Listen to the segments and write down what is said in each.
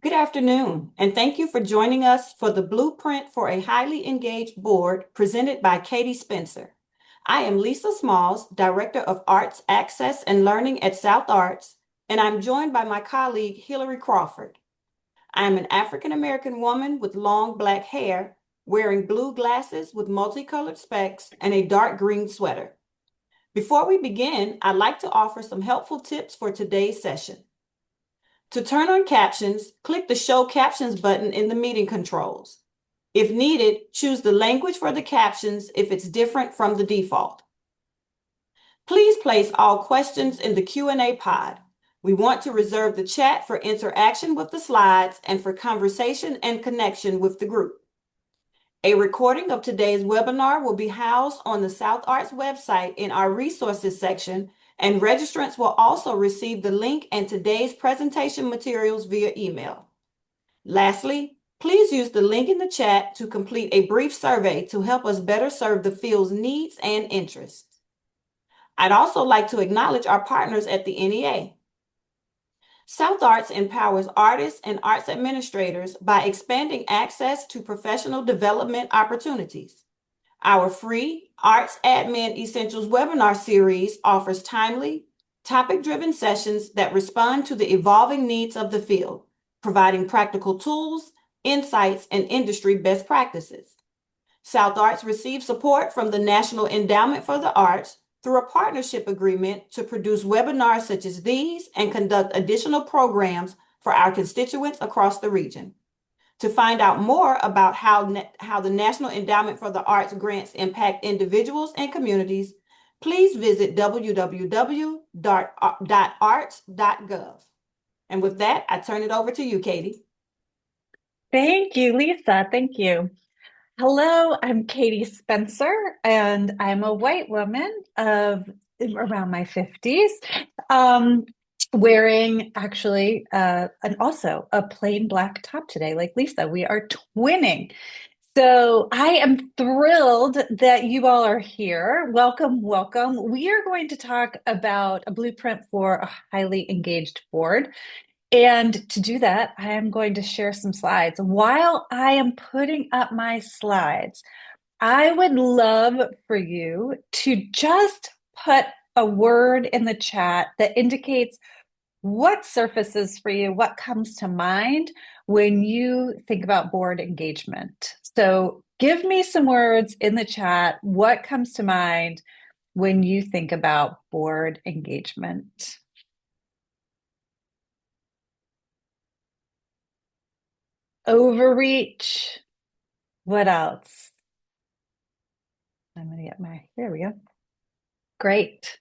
Good afternoon, and thank you for joining us for the Blueprint for a Highly Engaged Board presented by Katie Spencer. I am Lisa Smalls, Director of Arts Access and Learning at South Arts, and I'm joined by my colleague Hillary Crawford. I am an African American woman with long black hair, wearing blue glasses with multicolored specs and a dark green sweater. Before we begin, I'd like to offer some helpful tips for today's session. To turn on captions, click the Show Captions button in the meeting controls. If needed, choose the language for the captions if it's different from the default. Please place all questions in the Q&A pod. We want to reserve the chat for interaction with the slides and for conversation and connection with the group. A recording of today's webinar will be housed on the South Arts website in our resources section, and registrants will also receive the link and today's presentation materials via email. Lastly, please use the link in the chat to complete a brief survey to help us better serve the field's needs and interests. I'd also like to acknowledge our partners at the NEA. South Arts empowers artists and arts administrators by expanding access to professional development opportunities. Our free Arts Admin Essentials webinar series offers timely, topic-driven sessions that respond to the evolving needs of the field, providing practical tools, insights, and industry best practices. South Arts receives support from the National Endowment for the Arts through a partnership agreement to produce webinars such as these and conduct additional programs for our constituents across the region. To find out more about how the National Endowment for the Arts grants impact individuals and communities, please visit www.arts.gov. And with that, I turn it over to you, Katie. Thank you, Lisa. Thank you. Hello, I'm Katie Spencer, and I'm a white woman of around my 50s, wearing actually and also a plain black top today, like Lisa. We are twinning. So I am thrilled that you all are here. Welcome, welcome. We are going to talk about a blueprint for a highly engaged board. And to do that, I am going to share some slides. While I am putting up my slides, I would love for you to just put a word in the chat that indicates what surfaces for you, what comes to mind when you think about board engagement. So give me some words in the chat. What comes to mind when you think about board engagement? Overreach. What else? I'm going to get here we go. Great.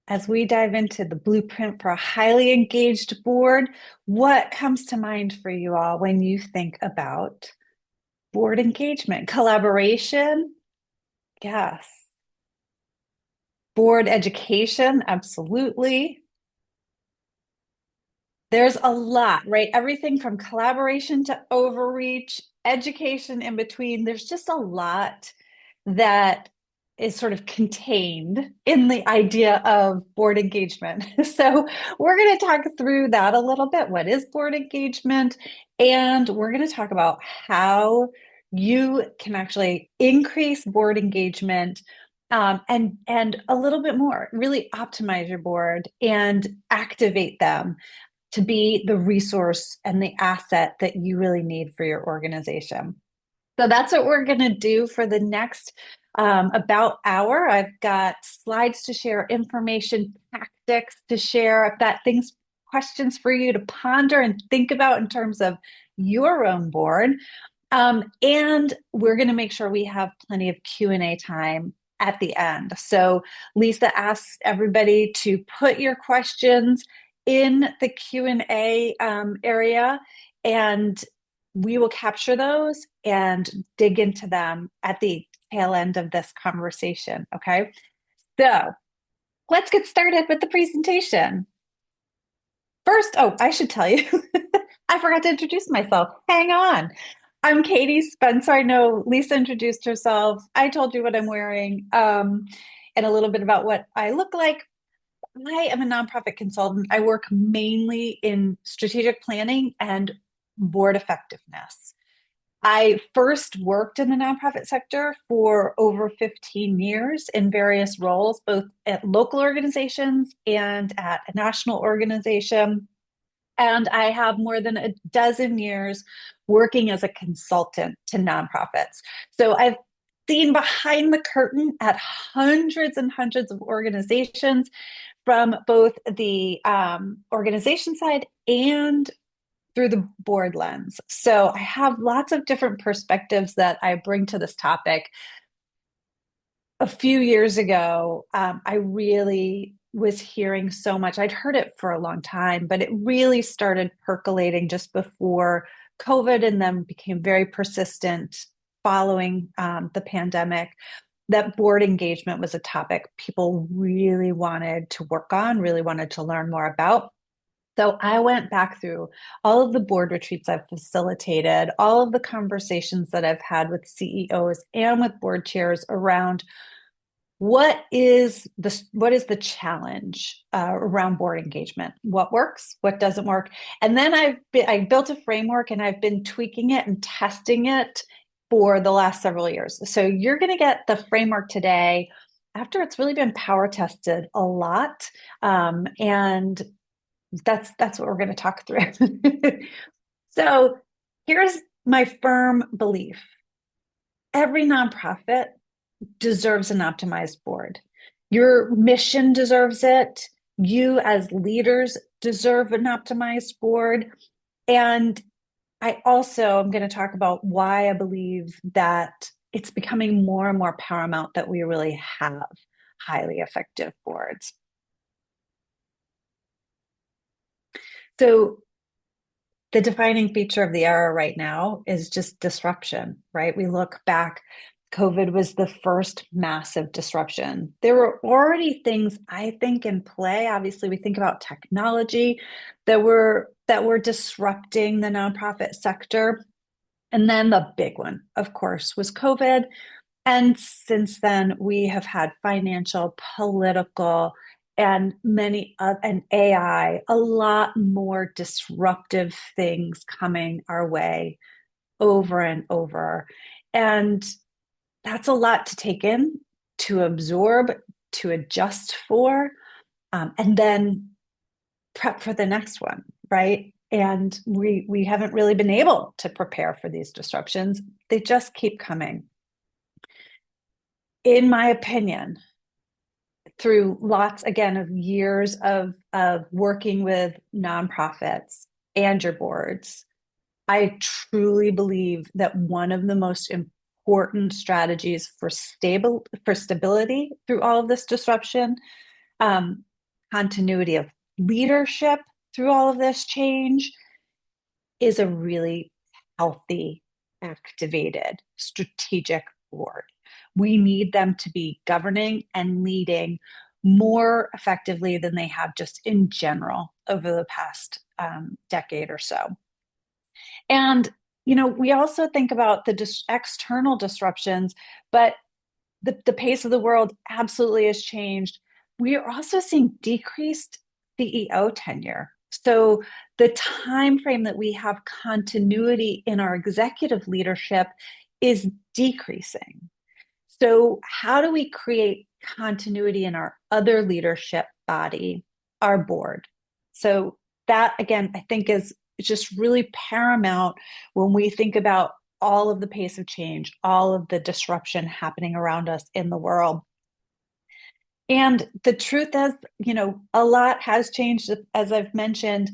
As we dive into the blueprint for a highly engaged board, what comes to mind for you all when you think about board engagement? Collaboration? Yes. Board education? Absolutely. There's a lot, right? Everything from collaboration to overreach, education in between. There's just a lot that is sort of contained in the idea of board engagement. So we're going to talk through that a little bit. What is board engagement? And we're going to talk about how you can actually increase board engagement and a little bit more, really optimize your board and activate them to be the resource and the asset that you really need for your organization. So that's what we're going to do for the next about hour. I've got slides to share, information, tactics to share. I've got questions for you to ponder and think about in terms of your own board. And we're going to make sure we have plenty of Q&A time at the end. So Lisa asks everybody to put your questions in the Q&A area, and we will capture those and dig into them at the tail end of this conversation, okay? So let's get started with the presentation. First, I should tell you, I forgot to introduce myself. Hang on. I'm Katie Spencer. I know Lisa introduced herself. I told you what I'm wearing and a little bit about what I look like. I am a nonprofit consultant. I work mainly in strategic planning and board effectiveness. I first worked in the nonprofit sector for over 15 years in various roles, both at local organizations and at a national organization. And I have more than a dozen years working as a consultant to nonprofits. So I've seen behind the curtain at hundreds and hundreds of organizations from both the organization side and through the board lens. So I have lots of different perspectives that I bring to this topic. A few years ago, I really was hearing so much. I'd heard it for a long time, but it really started percolating just before COVID and then became very persistent following the pandemic. That board engagement was a topic people really wanted to work on, really wanted to learn more about. So I went back through all of the board retreats I've facilitated, all of the conversations that I've had with CEOs and with board chairs around what is the challenge around board engagement? What works? What doesn't work? And then I built a framework and I've been tweaking it and testing it for the last several years. So you're going to get the framework today after it's really been power tested a lot, and that's what we're going to talk through. So here's my firm belief: every nonprofit deserves an optimized board. Your mission deserves it. You, as leaders, deserve an optimized board. And I also am going to talk about why I believe that it's becoming more and more paramount that we really have highly effective boards. So, the defining feature of the era right now is just disruption, right? We look back, COVID was the first massive disruption. There were already things, I think, in play. Obviously, we think about technology that were disrupting the nonprofit sector. And then the big one, of course, was COVID. And since then, we have had financial, political, and and AI, a lot more disruptive things coming our way over and over. And that's a lot to take in, to absorb, to adjust for, and then prep for the next one, right? And we haven't really been able to prepare for these disruptions. They just keep coming. In my opinion, through lots again of years of working with nonprofits and your boards, I truly believe that one of the most important strategies for stability through all of this disruption, um, continuity of leadership through all of this change, is a really healthy, activated, strategic board. We need them to be governing and leading more effectively than they have just in general over the past decade or so. And, we also think about the external disruptions, but the pace of the world absolutely has changed. We are also seeing decreased CEO tenure. So the time frame that we have continuity in our executive leadership is decreasing. So how do we create continuity in our other leadership body, our board? So that again, I think is just really paramount when we think about all of the pace of change, all of the disruption happening around us in the world. And the truth is, a lot has changed, as I've mentioned,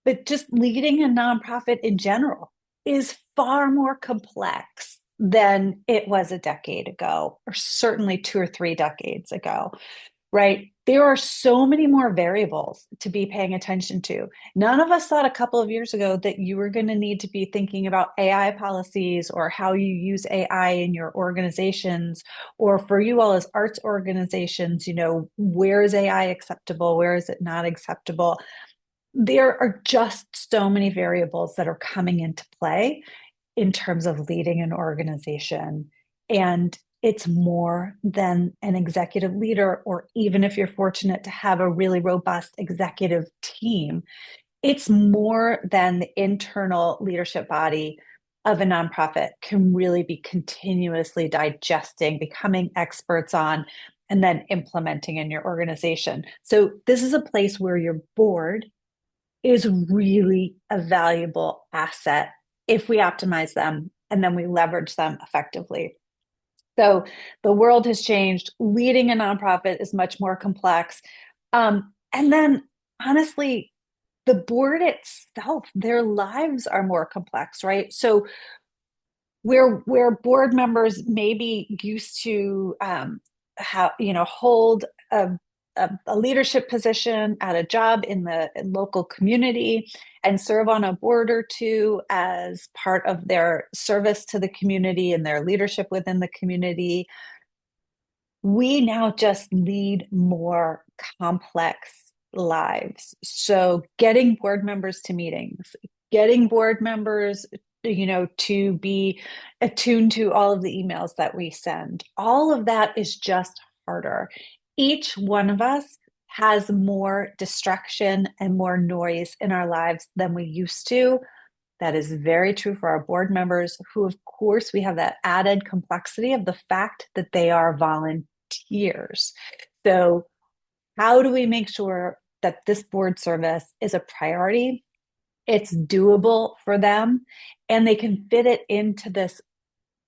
but just leading a nonprofit in general is far more complex than it was a decade ago, or certainly 2 or 3 decades ago, right? There are so many more variables to be paying attention to. None of us thought a couple of years ago that you were going to need to be thinking about AI policies or how you use AI in your organizations, or for you all as arts organizations, where is AI acceptable? Where is it not acceptable? There are just so many variables that are coming into play in terms of leading an organization. And it's more than an executive leader, or even if you're fortunate to have a really robust executive team, it's more than the internal leadership body of a nonprofit can really be continuously digesting, becoming experts on, and then implementing in your organization. So this is a place where your board is really a valuable asset if we optimize them and then we leverage them effectively. So the world has changed. Leading a nonprofit is much more complex. And then honestly, the board itself, their lives are more complex, right? So where board members maybe used to hold a leadership position at a job in the local community and serve on a board or two as part of their service to the community and their leadership within the community, we now just lead more complex lives. So getting board members to meetings, getting board members, to be attuned to all of the emails that we send, all of that is just harder. Each one of us has more distraction and more noise in our lives than we used to. That is very true for our board members, who, of course, we have that added complexity of the fact that they are volunteers. So, how do we make sure that this board service is a priority? It's doable for them, and they can fit it into this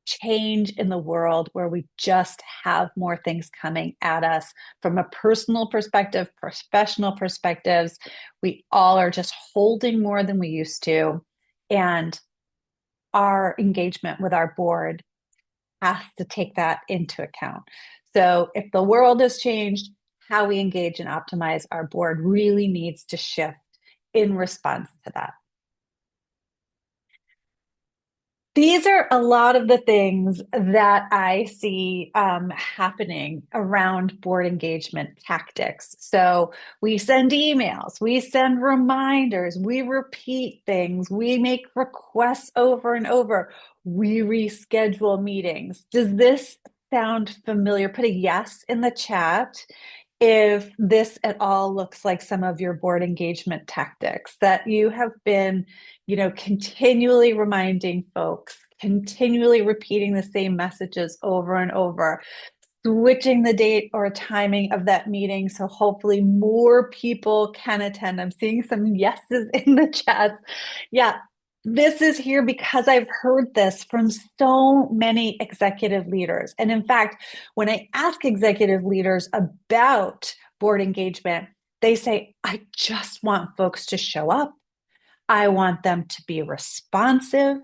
change in the world where we just have more things coming at us from a personal perspective, professional perspectives. We all are just holding more than we used to. And our engagement with our board has to take that into account. So if the world has changed, how we engage and optimize our board really needs to shift in response to that. These are a lot of the things that I see happening around board engagement tactics. So we send emails, we send reminders, we repeat things, we make requests over and over, we reschedule meetings. Does this sound familiar? Put a yes in the chat if this at all looks like some of your board engagement tactics that you have been, continually reminding folks, continually repeating the same messages over and over, switching the date or timing of that meeting so hopefully more people can attend. I'm seeing some yeses in the chat. Yeah, this is here because I've heard this from so many executive leaders. And in fact, when I ask executive leaders about board engagement, they say, I just want folks to show up. I want them to be responsive.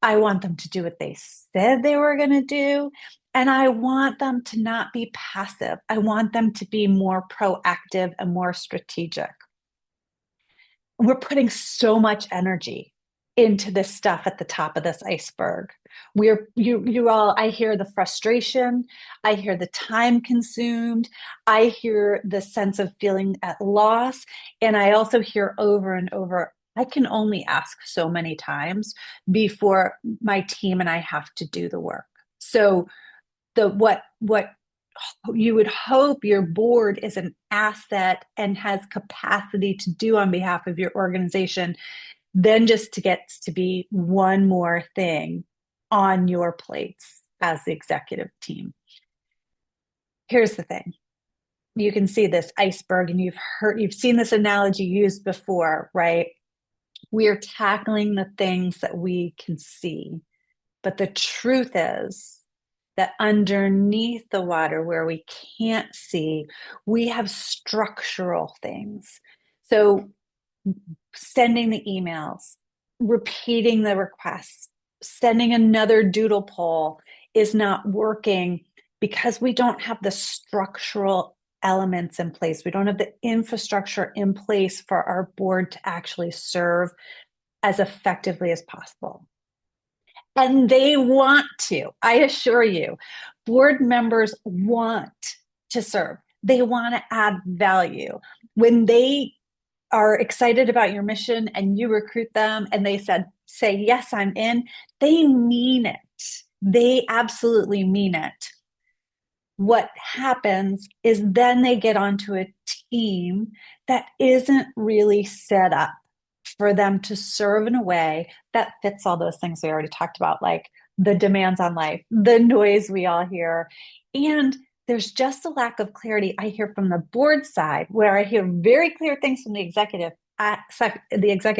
I want them to do what they said they were going to do. And I want them to not be passive. I want them to be more proactive and more strategic. We're putting so much energy into this stuff at the top of this iceberg. You all, I hear the frustration, I hear the time consumed, I hear the sense of feeling at loss, and I also hear over and over, I can only ask so many times before my team and I have to do the work. So what you would hope your board is an asset and has capacity to do on behalf of your organization, then just to get to be one more thing on your plates as the executive team. Here's the thing. You can see this iceberg, and you've seen this analogy used before, right? We are tackling the things that we can see. But the truth is that underneath the water where we can't see, we have structural things. So sending the emails, repeating the requests, sending another doodle poll is not working because we don't have the structural elements in place. We don't have the infrastructure in place for our board to actually serve as effectively as possible. And they want to, I assure you, board members want to serve. They want to add value. When they are excited about your mission and you recruit them and they say, yes, I'm in, they mean it. They absolutely mean it. what happens is then they get onto a team that isn't really set up for them to serve in a way that fits all those things we already talked about, like the demands on life, the noise we all hear. And there's just a lack of clarity I hear from the board side, where I hear very clear things from the executive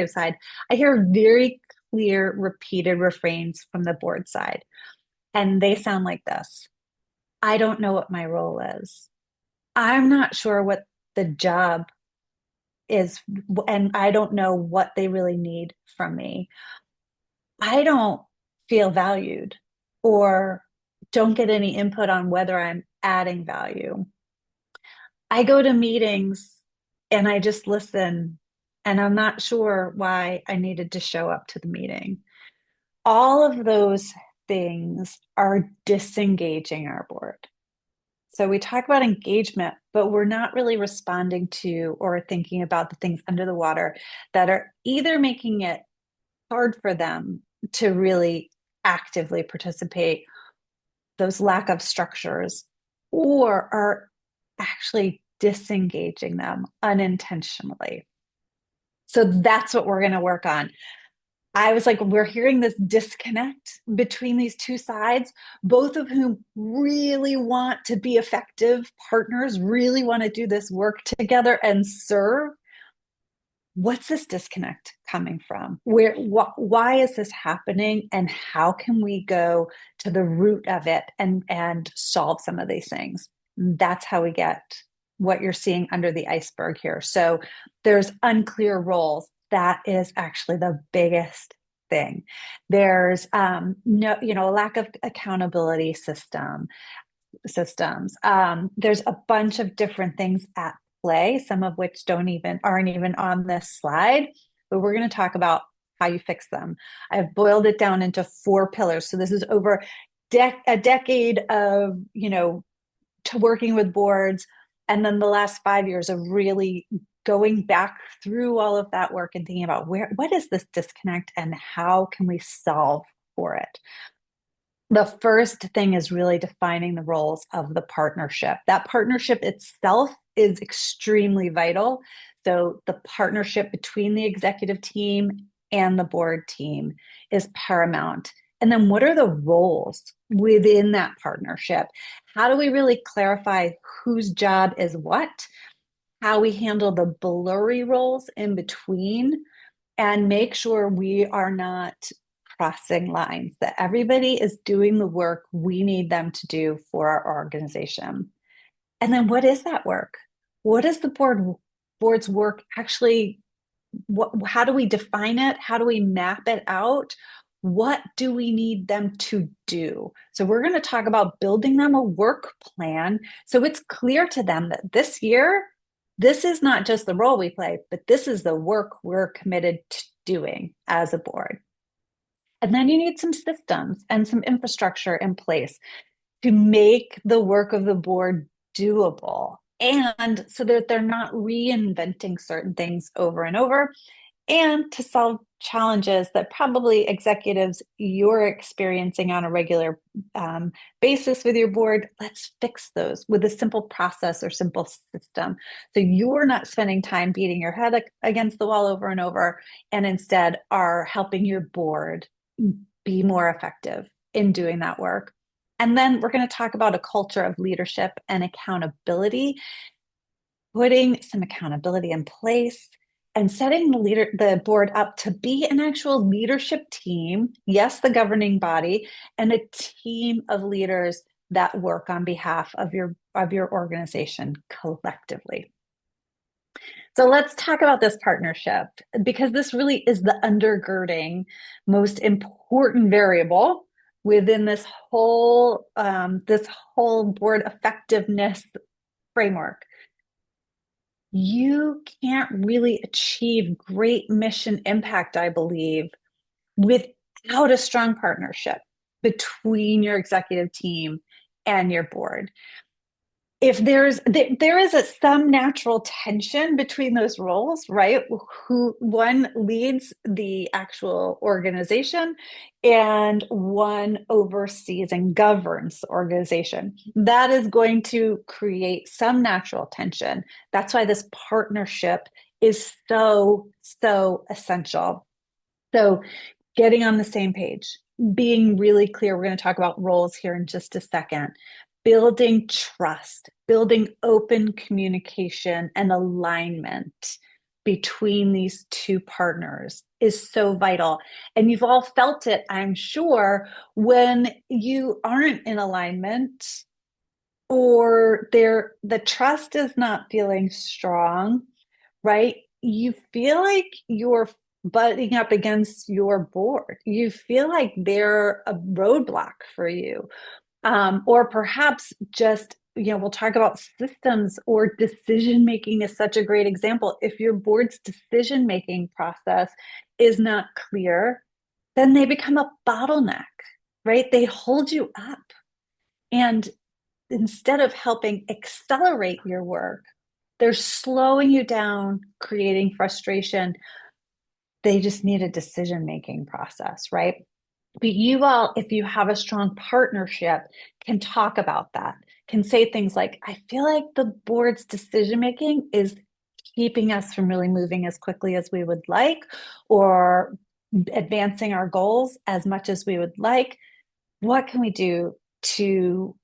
side. I hear very clear, repeated refrains from the board side. And they sound like this: I don't know what my role is. I'm not sure what the job is, and I don't know what they really need from me. I don't feel valued or don't get any input on whether I'm adding value. I go to meetings and I just listen, and I'm not sure why I needed to show up to the meeting. All of those things are disengaging our board. So we talk about engagement, but we're not really responding to or thinking about the things under the water that are either making it hard for them to really actively participate, those lack of structures, or are actually disengaging them unintentionally. So that's what we're going to work on. I was like, we're hearing this disconnect between these two sides, both of whom really want to be effective partners, really want to do this work together and serve. What's this disconnect coming from? Why is this happening? And how can we go to the root of it and solve some of these things? That's how we get what you're seeing under the iceberg here. So there's unclear roles. That is actually the biggest thing. There's a lack of accountability systems. There's a bunch of different things at play, some of which aren't even on this slide, but we're going to talk about how you fix them. I've boiled it down into 4 pillars. So this is over a decade of to working with boards, and then the last 5 years of really going back through all of that work and thinking about what is this disconnect and how can we solve for it. The first thing is really defining the roles of the partnership. That partnership itself is extremely vital. So the partnership between the executive team and the board team is paramount. And then what are the roles within that partnership? How do we really clarify whose job is what? How we handle the blurry roles in between, and make sure we are not crossing lines, that everybody is doing the work we need them to do for our organization. And then what is that work? What is the board's work actually? How do we define it? How do we map it out? What do we need them to do? So we're going to talk about building them a work plan so it's clear to them that this year, this is not just the role we play, but this is the work we're committed to doing as a board. And then you need some systems and some infrastructure in place to make the work of the board doable, and so that they're not reinventing certain things over and over, and to solve challenges that probably executives you're experiencing on a regular basis with your board. Let's fix those with a simple process or simple system. So you're not spending time beating your head against the wall over and over, and instead are helping your board be more effective in doing that work. And then we're going to talk about a culture of leadership and accountability, putting some accountability in place and setting the board up to be an actual leadership team. Yes, the governing body, and a team of leaders that work on behalf of your organization collectively. So let's talk about this partnership, because this really is the undergirding, most important variable within this whole board effectiveness framework. You can't really achieve great mission impact, I believe, without a strong partnership between your executive team and your board. if there is some natural tension between those roles, right? Who one leads the actual organization and one oversees and governs the organization. That is going to create some natural tension. That's why this partnership is so essential. So getting on the same page, being really clear. We're going to talk about roles here in just a second. Building trust, building open communication and alignment between these two partners is so vital. And you've all felt it, I'm sure, when you aren't in alignment or the trust is not feeling strong, right? You feel like you're butting up against your board. You feel like they're a roadblock for you. Or perhaps just, we'll talk about systems or decision making is such a great example. If your board's decision making process is not clear, then they become a bottleneck, right? They hold you up. And instead of helping accelerate your work, they're slowing you down, creating frustration. They just need a decision making process, right? But you all, if you have a strong partnership, can talk about that, can say things like, I feel like the board's decision making is keeping us from really moving as quickly as we would like, or advancing our goals as much as we would like. What can we do to,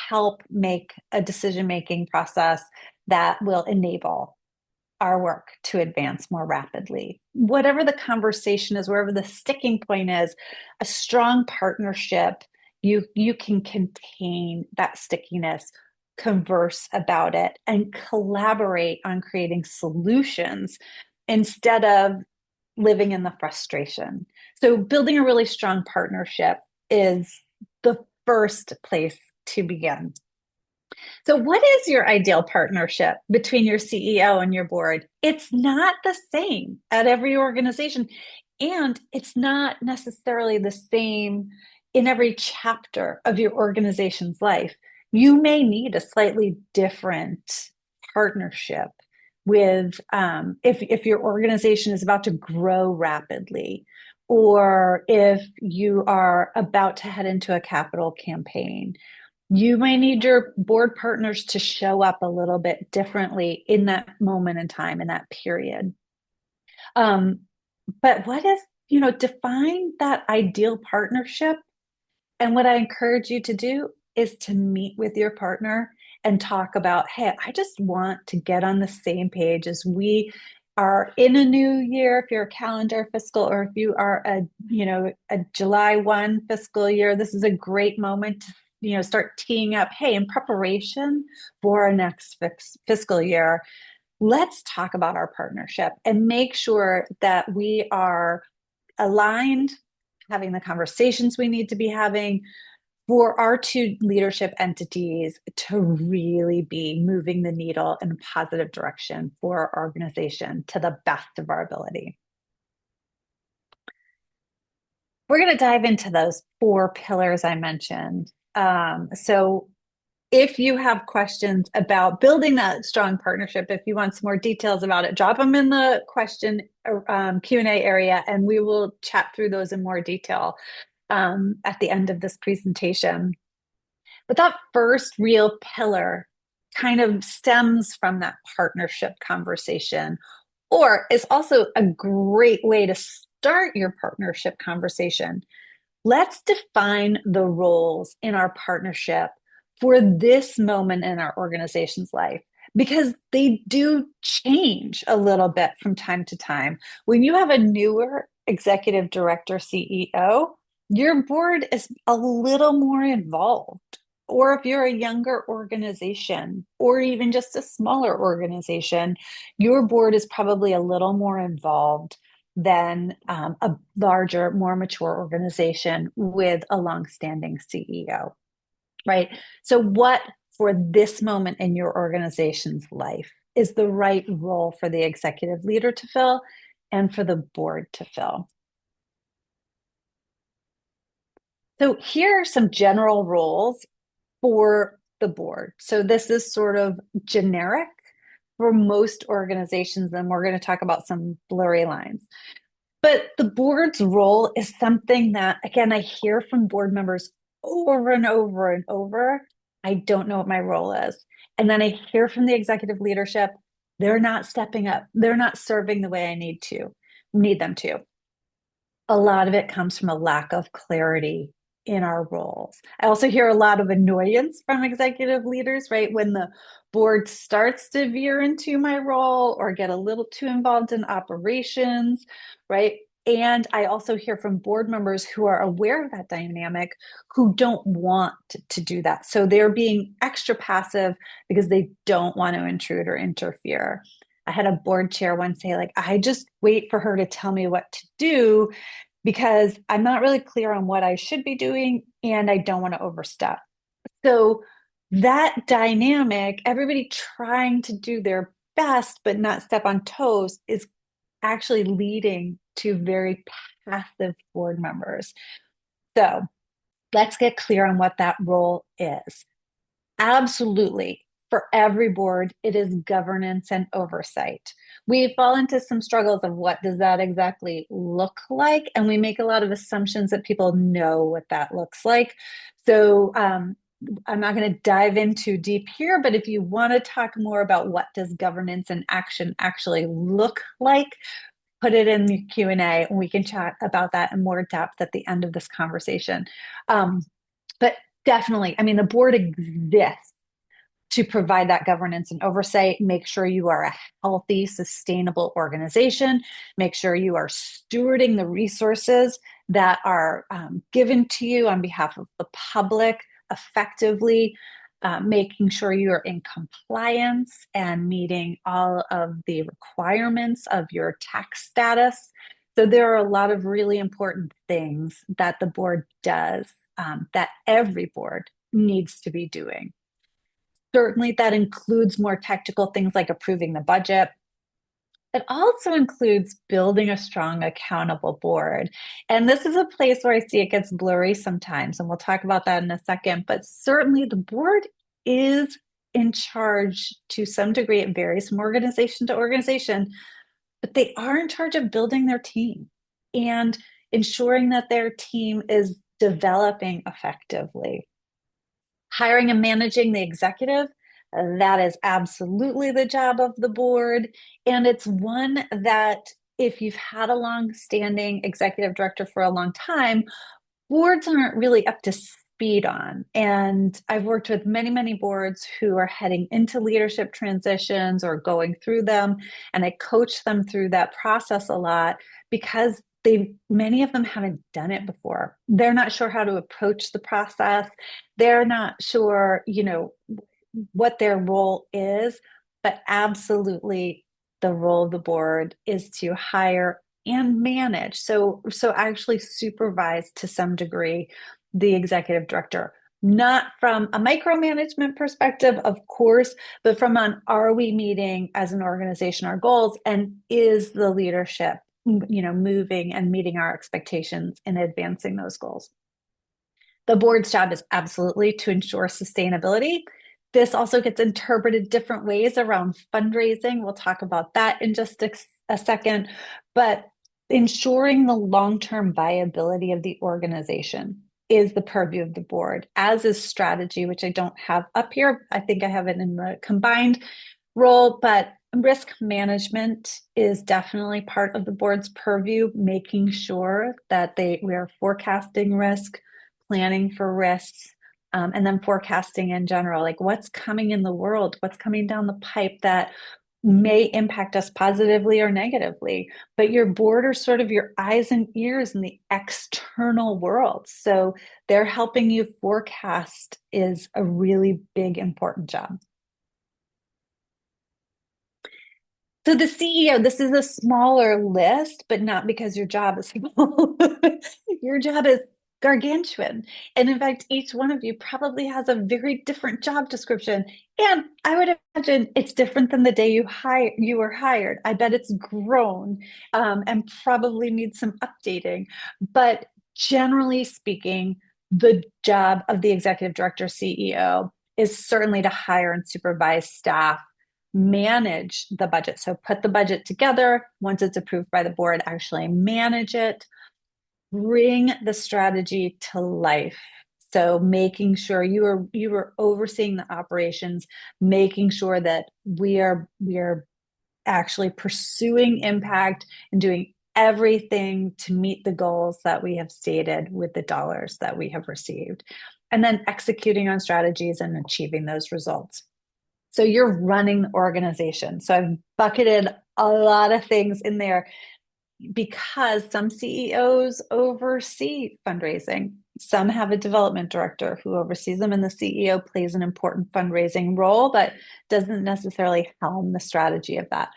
help make a decision making process that will enable our work to advance more rapidly? Whatever the conversation is, wherever the sticking point is, a strong partnership, you can contain that stickiness, converse about it, and collaborate on creating solutions instead of living in the frustration. So building a really strong partnership is the first place to begin. So, what is your ideal partnership between your CEO and your board? It's not the same at every organization, and it's not necessarily the same in every chapter of your organization's life. You may need a slightly different partnership with if your organization is about to grow rapidly, or if you are about to head into a capital campaign. You may need your board partners to show up a little bit differently in that moment in time, in that period. Um, but what is, define that ideal partnership. And what I encourage you to do is to meet with your partner and talk about, hey, I just want to get on the same page as we are in a new year, if you're a calendar fiscal, or if you are a July 1 fiscal year. This is a great moment to start teeing up, hey, in preparation for our next fiscal year, let's talk about our partnership and make sure that we are aligned, having the conversations we need to be having for our two leadership entities to really be moving the needle in a positive direction for our organization to the best of our ability. We're going to dive into those 4 pillars I mentioned. So if you have questions about building that strong partnership, if you want some more details about it, drop them in the question Q&A area, and we will chat through those in more detail at the end of this presentation. But that first real pillar kind of stems from that partnership conversation, or is also a great way to start your partnership conversation. Let's define the roles in our partnership for this moment in our organization's life, because they do change a little bit from time to time. When you have a newer executive director, CEO, your board is a little more involved. Or if you're a younger organization, or even just a smaller organization, your board is probably a little more involved than a larger, more mature organization with a long-standing CEO, right? So what for this moment in your organization's life is the right role for the executive leader to fill and for the board to fill? So here are some general roles for the board. So this is sort of generic for most organizations, and we're going to talk about some blurry lines. But the board's role is something that, again, I hear from board members over and over and over. I don't know what my role is. And then I hear from the executive leadership, they're not stepping up. They're not serving the way I need them to. A lot of it comes from a lack of clarity in our roles. I also hear a lot of annoyance from executive leaders, right? When the board starts to veer into my role or get a little too involved in operations, right? And I also hear from board members who are aware of that dynamic who don't want to do that. So they're being extra passive because they don't want to intrude or interfere. I had a board chair once say, like, I just wait for her to tell me what to do because I'm not really clear on what I should be doing and I don't want to overstep. So that dynamic, everybody trying to do their best but not step on toes, is actually leading to very passive board members. So let's get clear on what that role is. Absolutely. For every board, it is governance and oversight. We fall into some struggles of what does that exactly look like? And we make a lot of assumptions that people know what that looks like. So I'm not going to dive into deep here, but if you want to talk more about what does governance and action actually look like, put it in the Q&A and we can chat about that in more depth at the end of this conversation. But definitely, I mean, the board exists to provide that governance and oversight. Make sure you are a healthy, sustainable organization. Make sure you are stewarding the resources that are given to you on behalf of the public effectively, making sure you are in compliance and meeting all of the requirements of your tax status. So there are a lot of really important things that the board does that every board needs to be doing. Certainly, that includes more technical things like approving the budget. It also includes building a strong, accountable board. And this is a place where I see it gets blurry sometimes, and we'll talk about that in a second. But certainly, the board is in charge to some degree. It varies from organization to organization, but they are in charge of building their team and ensuring that their team is developing effectively. Hiring and managing the executive, that is absolutely the job of the board. And it's one that, if you've had a long-standing executive director for a long time, boards aren't really up to speed on. And I've worked with many, many boards who are heading into leadership transitions or going through them. And I coach them through that process a lot because many of them haven't done it before. They're not sure how to approach the process. They're not sure, what their role is, but absolutely the role of the board is to hire and manage. So actually supervise to some degree the executive director, not from a micromanagement perspective, of course, but from an, are we meeting as an organization our goals, and is the leadership moving and meeting our expectations and advancing those goals. The board's job is absolutely to ensure sustainability. This also gets interpreted different ways around fundraising. We'll talk about that in just a second, but ensuring the long-term viability of the organization is the purview of the board, as is strategy, which I don't have up here. I think I have it in the combined role, but risk management is definitely part of the board's purview, making sure that we are forecasting risk, planning for risks, and then forecasting in general, like what's coming in the world, what's coming down the pipe that may impact us positively or negatively. But your board are sort of your eyes and ears in the external world. So they're helping you forecast is a really big, important job. So the CEO, this is a smaller list, but not because your job is small. Your job is gargantuan. And in fact, each one of you probably has a very different job description. And I would imagine it's different than the day you were hired. I bet it's grown and probably needs some updating. But generally speaking, the job of the executive director CEO is certainly to hire and supervise staff, manage the budget. So put the budget together. Once it's approved by the board, actually manage it, bring the strategy to life. So making sure you are overseeing the operations, making sure that we are actually pursuing impact and doing everything to meet the goals that we have stated with the dollars that we have received, and then executing on strategies and achieving those results. So you're running the organization. So I've bucketed a lot of things in there because some CEOs oversee fundraising. Some have a development director who oversees them, and the CEO plays an important fundraising role, but doesn't necessarily helm the strategy of that.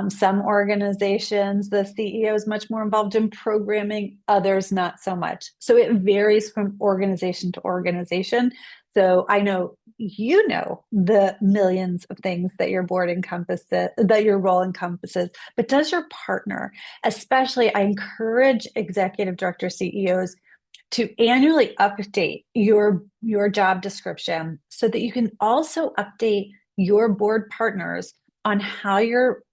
Some organizations, the CEO is much more involved in programming, others not so much. So it varies from organization to organization. So I know you know the millions of things that your board encompasses, that your role encompasses, but does your partner? Especially, I encourage executive director CEOs to annually update your job description so that you can also update your board partners on how your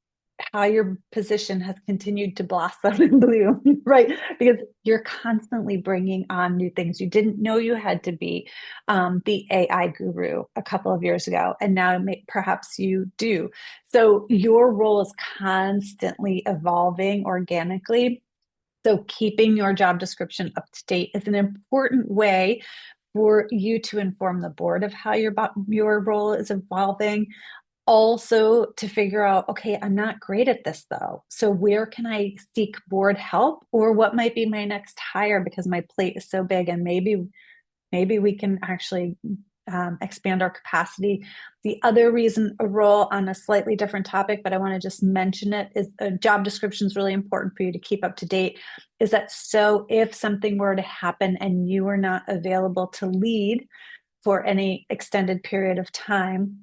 position has continued to blossom and bloom, right? Because you're constantly bringing on new things. You didn't know you had to be the AI guru a couple of years ago, and now perhaps you do. So your role is constantly evolving organically. So keeping your job description up to date is an important way for you to inform the board of how your role is evolving. Also to figure out, okay, I'm not great at this though. So where can I seek board help, or what might be my next hire because my plate is so big, and maybe we can actually expand our capacity. The other reason a role, on a slightly different topic, but I want to just mention it, is a job description is really important for you to keep up to date. Is that so if something were to happen and you are not available to lead for any extended period of time,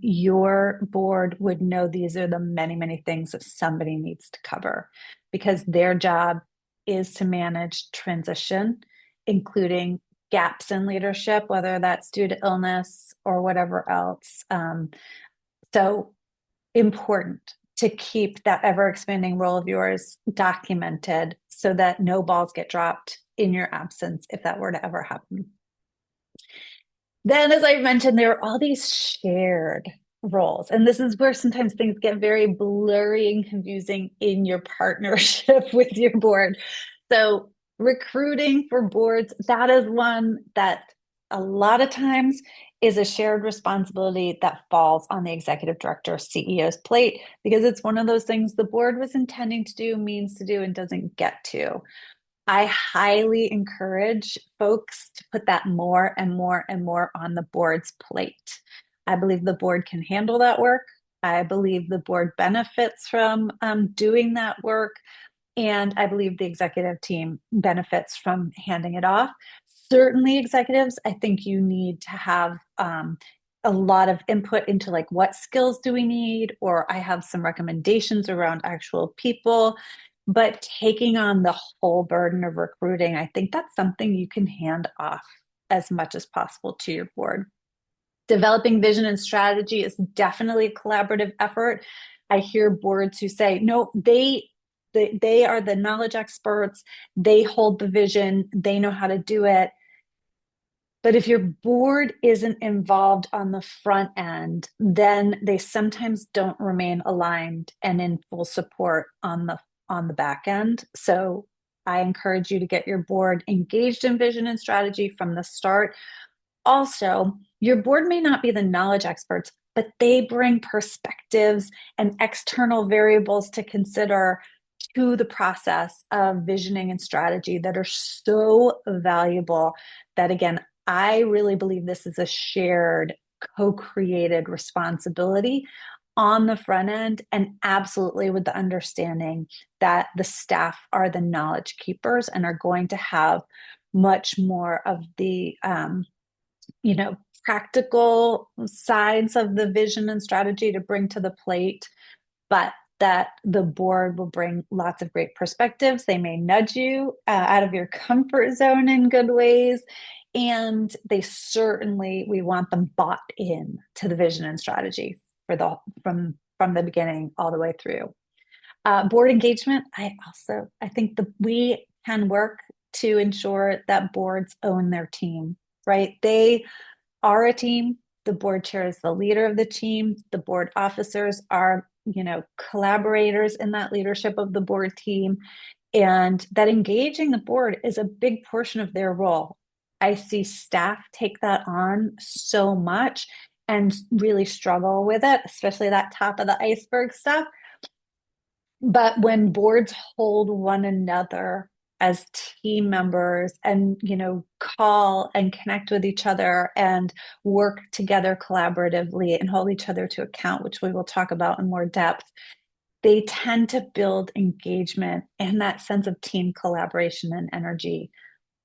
your board would know these are the many, many things that somebody needs to cover, because their job is to manage transition, including gaps in leadership, whether that's due to illness or whatever else. So important to keep that ever expanding role of yours documented so that no balls get dropped in your absence if that were to ever happen. Then, as I mentioned, there are all these shared roles. And this is where sometimes things get very blurry and confusing in your partnership with your board. So, recruiting for boards, that is one that a lot of times is a shared responsibility that falls on the executive director, CEO's plate, because it's one of those things the board was intending to do, means to do, and doesn't get to. I highly encourage folks to put that more and more and more on the board's plate. I believe the board can handle that work. I believe the board benefits from doing that work. And I believe the executive team benefits from handing it off. Certainly, executives, I think you need to have a lot of input into like, what skills do we need? Or I have some recommendations around actual people. But taking on the whole burden of recruiting, I think that's something you can hand off as much as possible to your board. Developing vision and strategy is definitely a collaborative effort. I hear boards who say, no, they are the knowledge experts. They hold the vision. They know how to do it. But if your board isn't involved on the front end, then they sometimes don't remain aligned and in full support on the back end. So I encourage you to get your board engaged in vision and strategy from the start. Also, your board may not be the knowledge experts, but they bring perspectives and external variables to consider to the process of visioning and strategy that are so valuable that, again, I really believe this is a shared, co-created responsibility on the front end, and absolutely with the understanding that the staff are the knowledge keepers and are going to have much more of the practical sides of the vision and strategy to bring to the plate, but that the board will bring lots of great perspectives. They may nudge you out of your comfort zone in good ways, And we want them bought in to the vision and strategy from the beginning all the way through. Board engagement, I think we can work to ensure that boards own their team, right? They are a team. The board chair is the leader of the team. The board officers are, collaborators in that leadership of the board team. And that engaging the board is a big portion of their role. I see staff take that on so much and really struggle with it, especially that top of the iceberg stuff. But when boards hold one another as team members and, call and connect with each other and work together collaboratively and hold each other to account, which we will talk about in more depth, they tend to build engagement and that sense of team collaboration and energy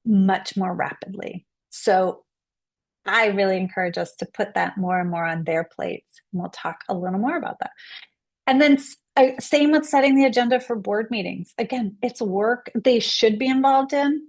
much more rapidly. So I really encourage us to put that more and more on their plates. And we'll talk a little more about that. And then same with setting the agenda for board meetings. Again, it's work they should be involved in,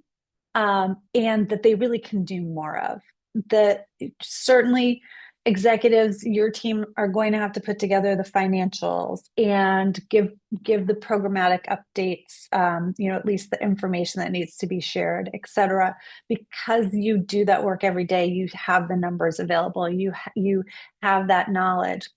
and that they really can do more of. That certainly executives, your team are going to have to put together the financials and give the programmatic updates, at least the information that needs to be shared, et cetera. Because you do that work every day, you have the numbers available, you have that knowledge.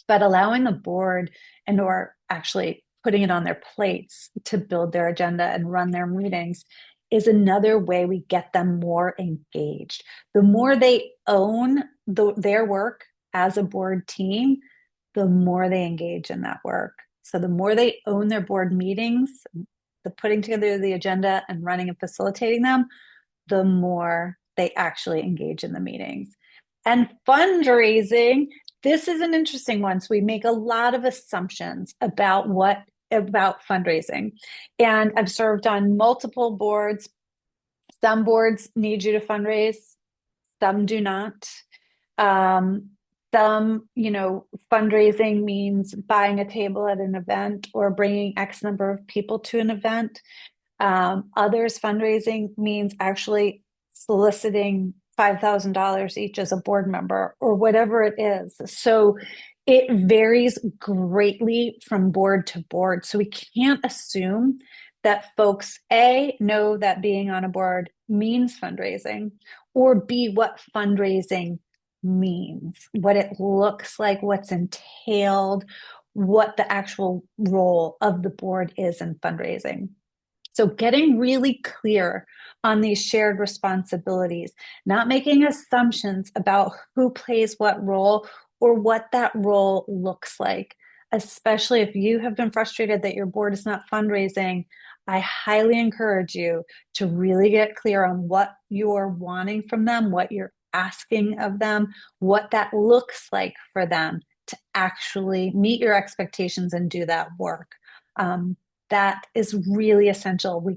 But allowing the board or actually putting it on their plates to build their agenda and run their meetings is another way we get them more engaged. The more they own their work as a board team, the more they engage in that work. So the more they own their board meetings, the putting together the agenda and running and facilitating them, the more they actually engage in the meetings. And fundraising, this is an interesting one. So we make a lot of assumptions about fundraising. And I've served on multiple boards. Some boards need you to fundraise, some do not. Some, fundraising means buying a table at an event or bringing X number of people to an event. Others, fundraising means actually soliciting $5,000 each as a board member or whatever it is. So it varies greatly from board to board. So we can't assume that folks, A, know that being on a board means fundraising, or B, what fundraising means, what it looks like, what's entailed, what the actual role of the board is in fundraising. So getting really clear on these shared responsibilities, not making assumptions about who plays what role or what that role looks like, especially if you have been frustrated that your board is not fundraising. I highly encourage you to really get clear on what you're wanting from them, what you're asking of them, what that looks like for them to actually meet your expectations and do that work. That is really essential.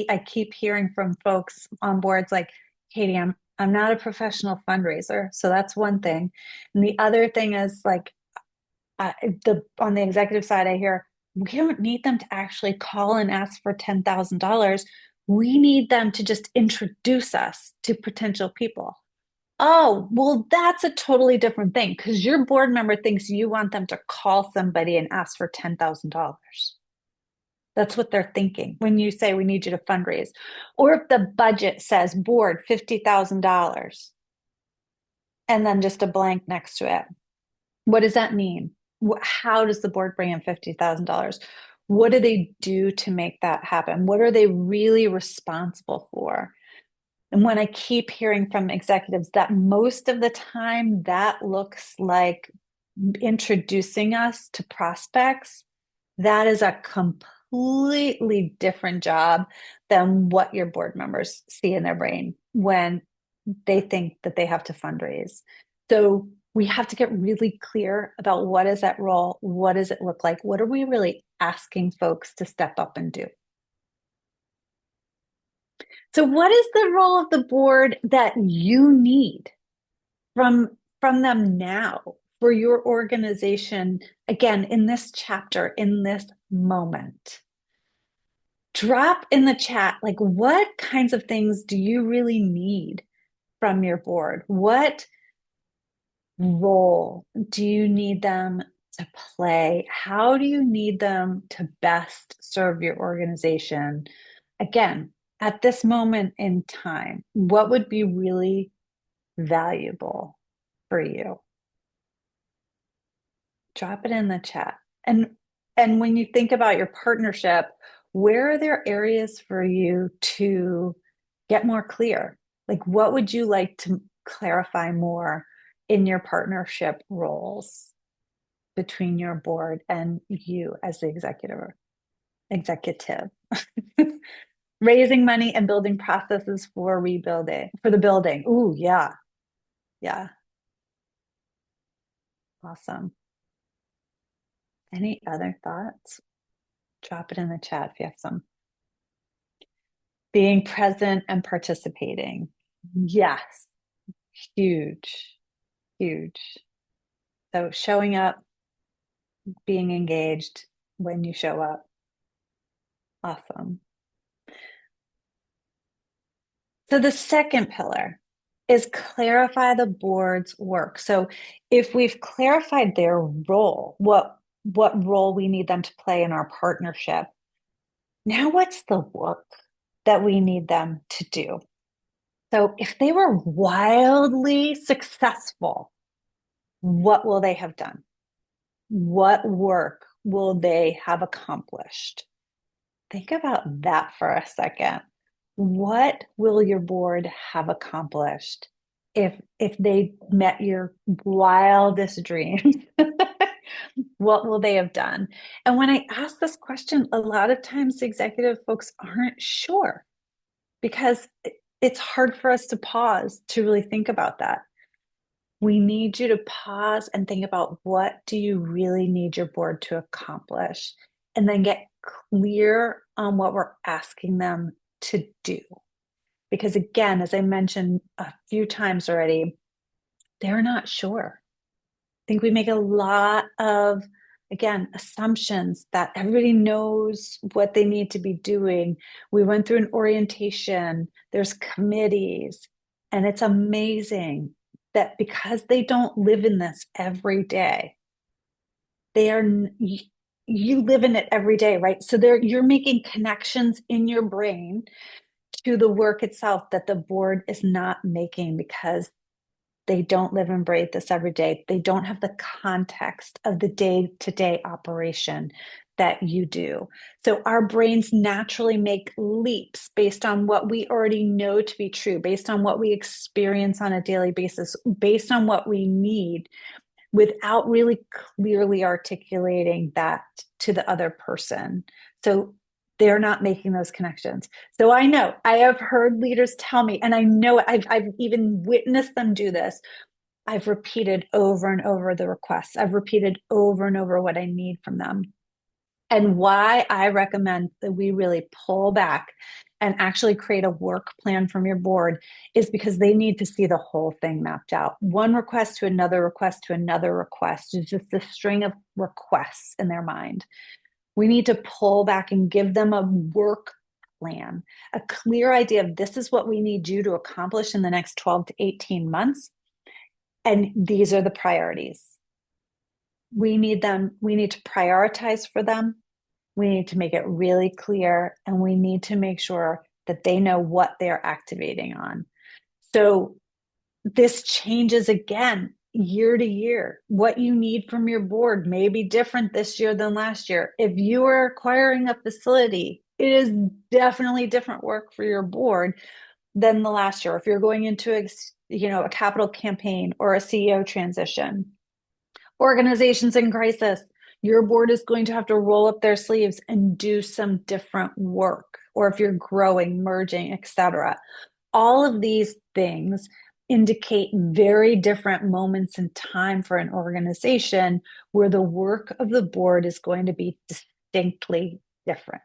I keep hearing from folks on boards like, Katie, I'm not a professional fundraiser. So that's one thing. And the other thing is like, on the executive side, I hear, we don't need them to actually call and ask for $10,000. We need them to just introduce us to potential people. Oh, well, that's a totally different thing because your board member thinks you want them to call somebody and ask for $10,000. That's what they're thinking when you say we need you to fundraise. Or if the budget says board $50,000 and then just a blank next to it. What does that mean? How does the board bring in $50,000? What do they do to make that happen? What are they really responsible for? And when I keep hearing from executives that most of the time that looks like introducing us to prospects, that is a completely different job than what your board members see in their brain when they think that they have to fundraise. So we have to get really clear about what is that role? What does it look like? What are we really asking folks to step up and do? So what is the role of the board that you need from them now for your organization, again, in this chapter, in this moment? Drop in the chat, like, what kinds of things do you really need from your board? What role do you need them to play? How do you need them to best serve your organization? Again, at this moment in time, what would be really valuable for you? Drop it in the chat. And when you think about your partnership, where are there areas for you to get more clear? Like, what would you like to clarify more in your partnership roles between your board and you as the executive? Raising money and building processes for rebuilding, for the building. Ooh, yeah. Yeah. Awesome. Any other thoughts? Drop it in the chat if you have some. Being present and participating. Yes. Huge, huge. So showing up, being engaged when you show up. Awesome. So the second pillar is clarify the board's work. So if we've clarified their role, what role we need them to play in our partnership, now what's the work that we need them to do? So if they were wildly successful, what will they have done? What work will they have accomplished? Think about that for a second. What will your board have accomplished if they met your wildest dreams? What will they have done? And when I ask this question, a lot of times executive folks aren't sure because it's hard for us to pause to really think about that. We need you to pause and think about what do you really need your board to accomplish, and then get clear on what we're asking them to do. Because again, as I mentioned a few times already, they're not sure. I think we make a lot of, again, assumptions that everybody knows what they need to be doing. We went through an orientation, there's committees, and it's amazing that because they don't live in this every day, you live in it every day, right? So you're making connections in your brain to the work itself that the board is not making because they don't live and breathe this every day. They don't have the context of the day-to-day operation that you do. So our brains naturally make leaps based on what we already know to be true, based on what we experience on a daily basis, based on what we need, without really clearly articulating that to the other person. So they're not making those connections. So I know I have heard leaders tell me, and I know I've even witnessed them do this. I've repeated over and over the requests. I've repeated over and over what I need from them. And why I recommend that we really pull back and actually create a work plan from your board is because they need to see the whole thing mapped out. One request to another request to another request is just a string of requests in their mind. We need to pull back and give them a work plan, a clear idea of this is what we need you to accomplish in the next 12 to 18 months. And these are the priorities. We need to prioritize for them. We need to make it really clear, and we need to make sure that they know what they're activating on. So this changes again year to year. What you need from your board may be different this year than last year. If you are acquiring a facility, it is definitely different work for your board than the last year. If you're going into a capital campaign or a CEO transition, organizations in crisis, your board is going to have to roll up their sleeves and do some different work. Or if you're growing, merging, etc. All of these things indicate very different moments in time for an organization where the work of the board is going to be distinctly different.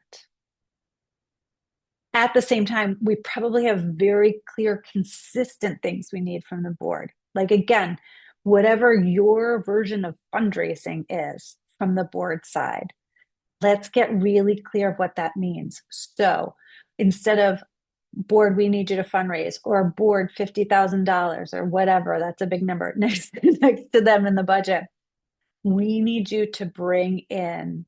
At the same time, we probably have very clear, consistent things we need from the board. Like, again, whatever your version of fundraising is from the board side, let's get really clear of what that means. So instead of board, we need you to fundraise, or board $50,000 or whatever. That's a big number next to them in the budget. We need you to bring in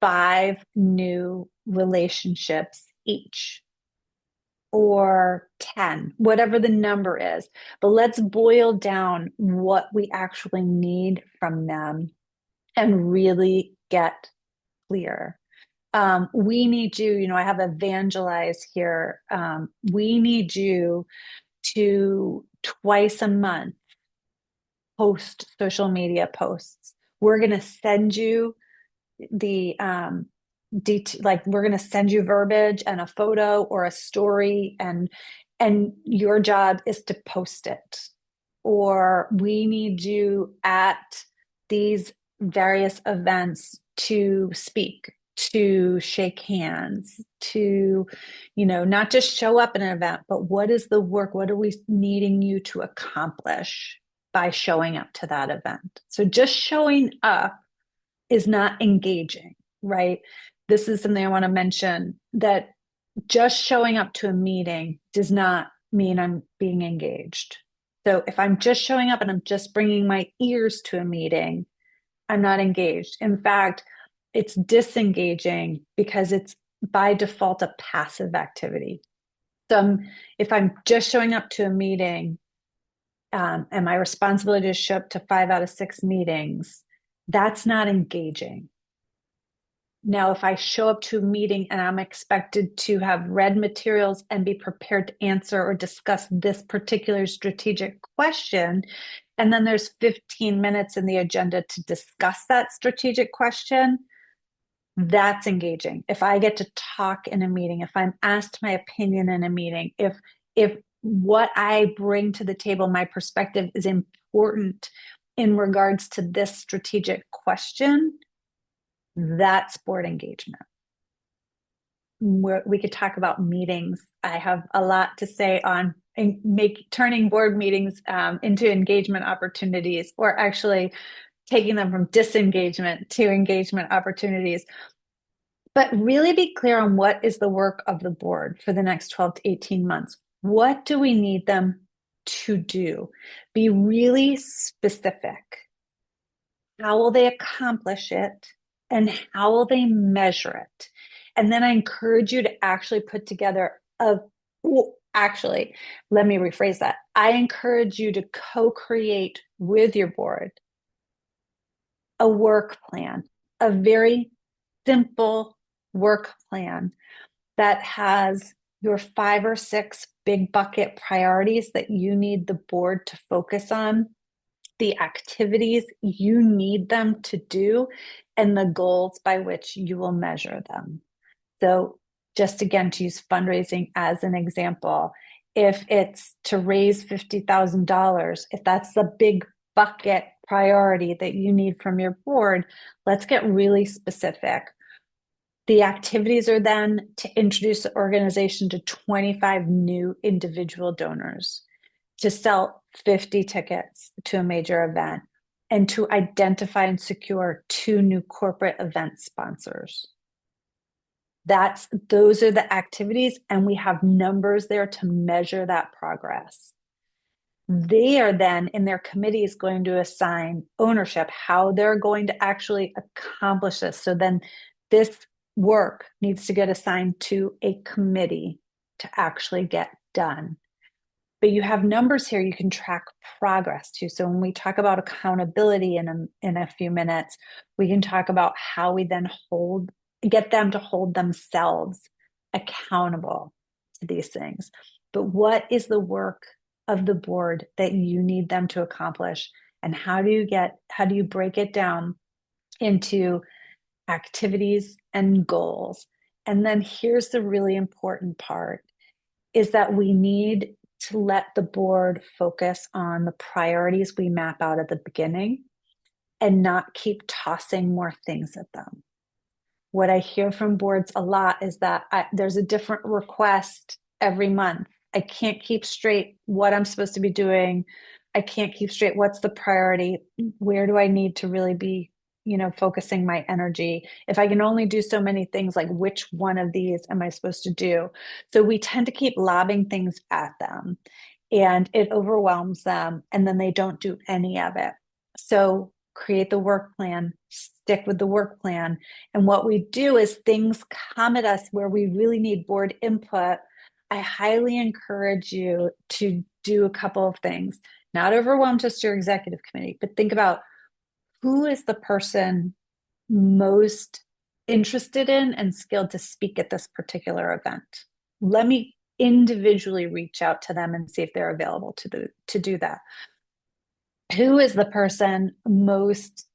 5 new relationships each, or 10, whatever the number is. But let's boil down what we actually need from them and really get clear. We need you, I have evangelize here. We need you to twice a month post social media posts. We're going to send you the we're going to send you verbiage and a photo or a story, and your job is to post it. Or we need you at these various events to speak, to shake hands, to not just show up in an event, but what is the work, what are we needing you to accomplish by showing up to that event? So just showing up is not engaging, right? This is something I want to mention, that just showing up to a meeting does not mean I'm being engaged. So if I'm just showing up and I'm just bringing my ears to a meeting, I'm not engaged. In fact, it's disengaging because it's by default a passive activity. So if I'm just showing up to a meeting, and my responsibility is to show up to 5 out of 6 meetings, that's not engaging. Now, if I show up to a meeting and I'm expected to have read materials and be prepared to answer or discuss this particular strategic question, and then there's 15 minutes in the agenda to discuss that strategic question, that's engaging. If I get to talk in a meeting, if I'm asked my opinion in a meeting, if what I bring to the table, my perspective, is important in regards to this strategic question, that's board engagement. We could talk about meetings. I have a lot to say on turning board meetings into engagement opportunities, or actually taking them from disengagement to engagement opportunities. But really be clear on what is the work of the board for the next 12 to 18 months. What do we need them to do? Be really specific. How will they accomplish it? And how will they measure it? And then I encourage you to actually put together actually, let me rephrase that. I encourage you to co-create with your board a work plan, a very simple work plan that has your 5 or 6 big bucket priorities that you need the board to focus on, the activities you need them to do, and the goals by which you will measure them. So just again, to use fundraising as an example, if it's to raise $50,000, if that's the big bucket priority that you need from your board, let's get really specific. The activities are then to introduce the organization to 25 new individual donors, to sell 50 tickets to a major event, and to identify and secure 2 new corporate event sponsors. Those are the activities, and we have numbers there to measure that progress. They are then, in their committees, going to assign ownership, how they're going to actually accomplish this. So then this work needs to get assigned to a committee to actually get done. But you have numbers here you can track progress to. So when we talk about accountability in a few minutes, we can talk about how we then get them to hold themselves accountable to these things. But what is the work of the board that you need them to accomplish? And how do you break it down into activities and goals? And then here's the really important part, is that we need to let the board focus on the priorities we map out at the beginning and not keep tossing more things at them. What I hear from boards a lot is that there's a different request every month. I can't keep straight what I'm supposed to be doing. I can't keep straight what's the priority. Where do I need to really be, focusing my energy? If I can only do so many things, like which one of these am I supposed to do? So we tend to keep lobbing things at them and it overwhelms them and then they don't do any of it. So create the work plan, stick with the work plan. And what we do is things come at us where we really need board input. I highly encourage you to do a couple of things, not overwhelm just your executive committee, but think about who is the person most interested in and skilled to speak at this particular event. Let me individually reach out to them and see if they're available to do that. Who is the person most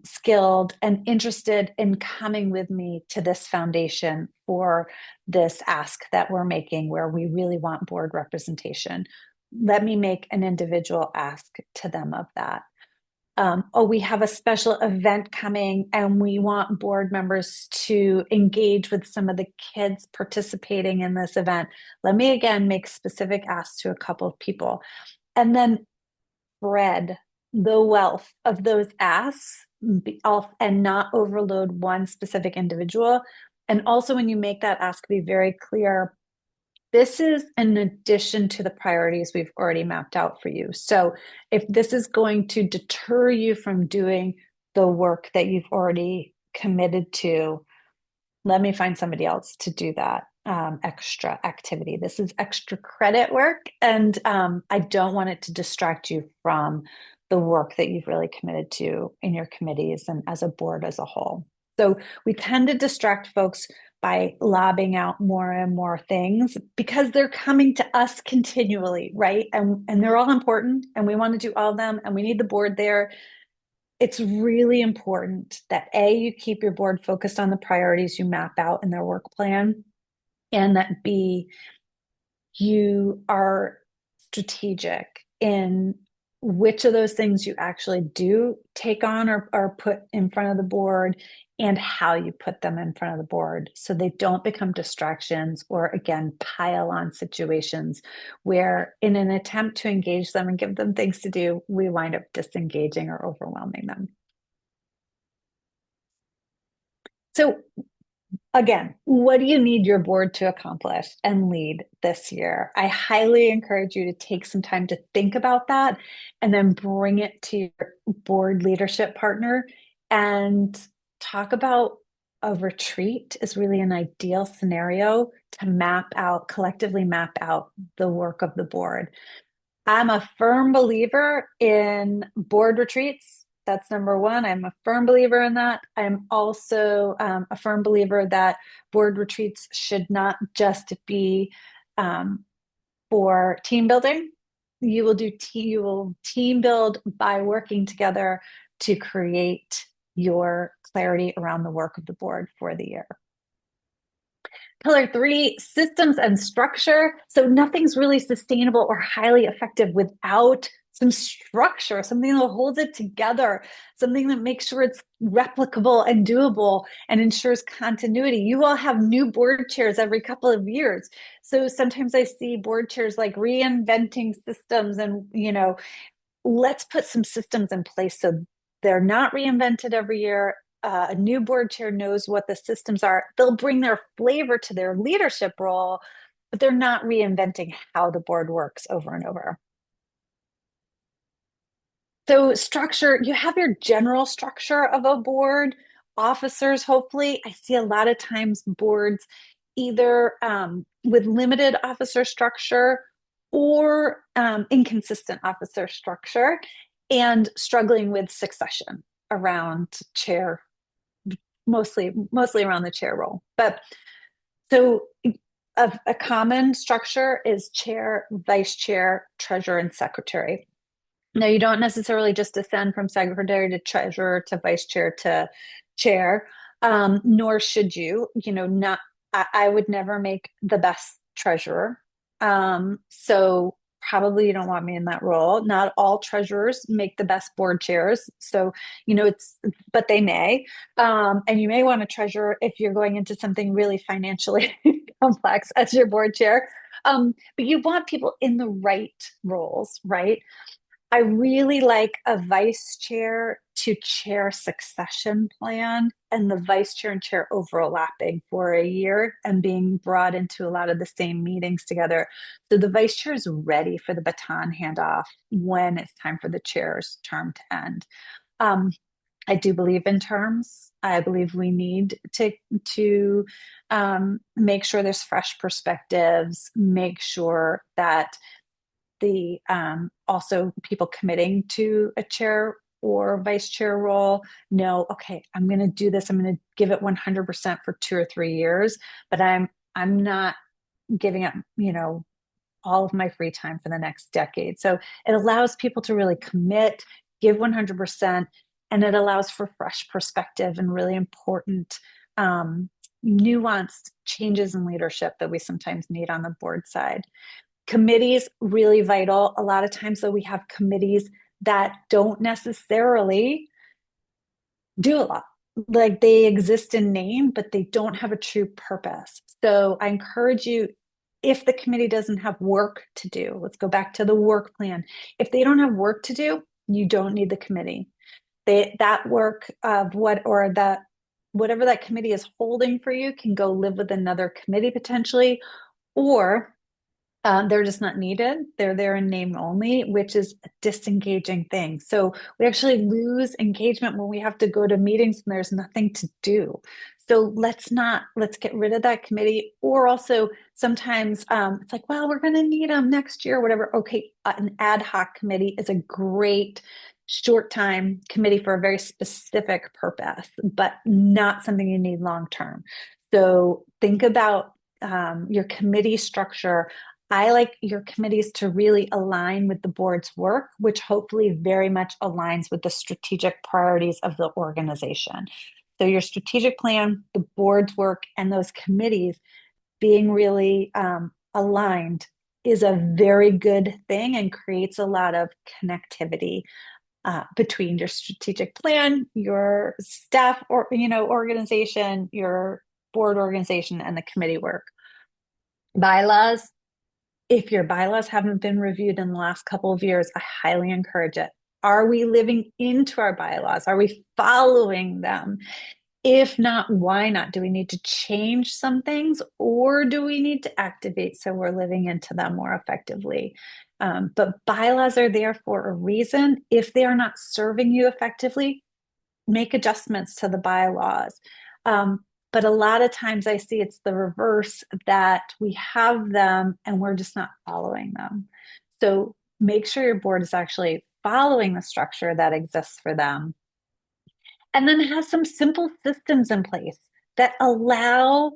skilled and interested in coming with me to this foundation for this ask that we're making where we really want board representation? Let me make an individual ask to them of that. We have a special event coming and we want board members to engage with some of the kids participating in this event. Let me again make specific asks to a couple of people and then spread the wealth of those asks and not overload one specific individual. And also, when you make that ask, be very clear. This is in addition to the priorities we've already mapped out for you. So if this is going to deter you from doing the work that you've already committed to, let me find somebody else to do that extra activity. This is extra credit work, and I don't want it to distract you from the work that you've really committed to in your committees and as a board as a whole. So we tend to distract folks by lobbing out more and more things because they're coming to us continually, right? And they're all important and we want to do all of them and we need the board there. It's really important that A, you keep your board focused on the priorities you map out in their work plan, and that B, you are strategic in which of those things you actually do take on or put in front of the board and how you put them in front of the board so they don't become distractions or again pile on situations where in an attempt to engage them and give them things to do, we wind up disengaging or overwhelming them. So again, what do you need your board to accomplish and lead this year? I highly encourage you to take some time to think about that and then bring it to your board leadership partner and talk about a retreat is really an ideal scenario to collectively map out the work of the board. I'm a firm believer in board retreats. That's number one. I'm a firm believer in that. I'm also a firm believer that board retreats should not just be for team building. You will team build by working together to create your clarity around the work of the board for the year. Pillar 3, systems and structure. So nothing's really sustainable or highly effective without some structure, something that holds it together, something that makes sure it's replicable and doable and ensures continuity. You all have new board chairs every couple of years. So sometimes I see board chairs like reinventing systems and, let's put some systems in place so they're not reinvented every year. A new board chair knows what the systems are. They'll bring their flavor to their leadership role, but they're not reinventing how the board works over and over. So structure, you have your general structure of a board, officers, hopefully. I see a lot of times boards either with limited officer structure or inconsistent officer structure and struggling with succession around chair, mostly around the chair role. But so a common structure is chair, vice chair, treasurer, and secretary. Now, you don't necessarily just ascend from secretary to treasurer to vice chair to chair, nor should you. I would never make the best treasurer. So probably you don't want me in that role. Not all treasurers make the best board chairs. So, but they may. And you may want a treasurer if you're going into something really financially complex as your board chair. But you want people in the right roles, right? I really like a vice chair to chair succession plan and the vice chair and chair overlapping for a year and being brought into a lot of the same meetings together. So the vice chair is ready for the baton handoff when it's time for the chair's term to end. Um, I do believe in terms. I believe we need to make sure there's fresh perspectives, make sure that the also people committing to a chair or vice chair role know, okay, I'm going to do this. I'm going to give it 100% for 2 or 3 years, but I'm not giving up, all of my free time for the next decade. So it allows people to really commit, give 100%, and it allows for fresh perspective and really important nuanced changes in leadership that we sometimes need on the board side. Committees, really vital. A lot of times, though, we have committees that don't necessarily do a lot. Like they exist in name, but they don't have a true purpose. So I encourage you, if the committee doesn't have work to do, let's go back to the work plan. If they don't have work to do, you don't need the committee. That work of whatever that committee is holding for you can go live with another committee potentially, or they're just not needed. They're there in name only, which is a disengaging thing. So we actually lose engagement when we have to go to meetings and there's nothing to do. So let's get rid of that committee. Or also sometimes it's like, well, we're going to need them next year, or whatever. Okay, an ad hoc committee is a great short time committee for a very specific purpose, but not something you need long term. So think about your committee structure. I like your committees to really align with the board's work, which hopefully very much aligns with the strategic priorities of the organization. So your strategic plan, the board's work, and those committees being really aligned is a very good thing and creates a lot of connectivity between your strategic plan, your staff or organization, your board organization, and the committee work. Bylaws, if your bylaws haven't been reviewed in the last couple of years, I highly encourage it. Are we living into our bylaws? Are we following them? If not, why not? Do we need to change some things, or do we need to activate so we're living into them more effectively? But bylaws are there for a reason. If they are not serving you effectively, make adjustments to the bylaws. But a lot of times I see it's the reverse, that we have them and we're just not following them. So make sure your board is actually following the structure that exists for them. And then has some simple systems in place that allow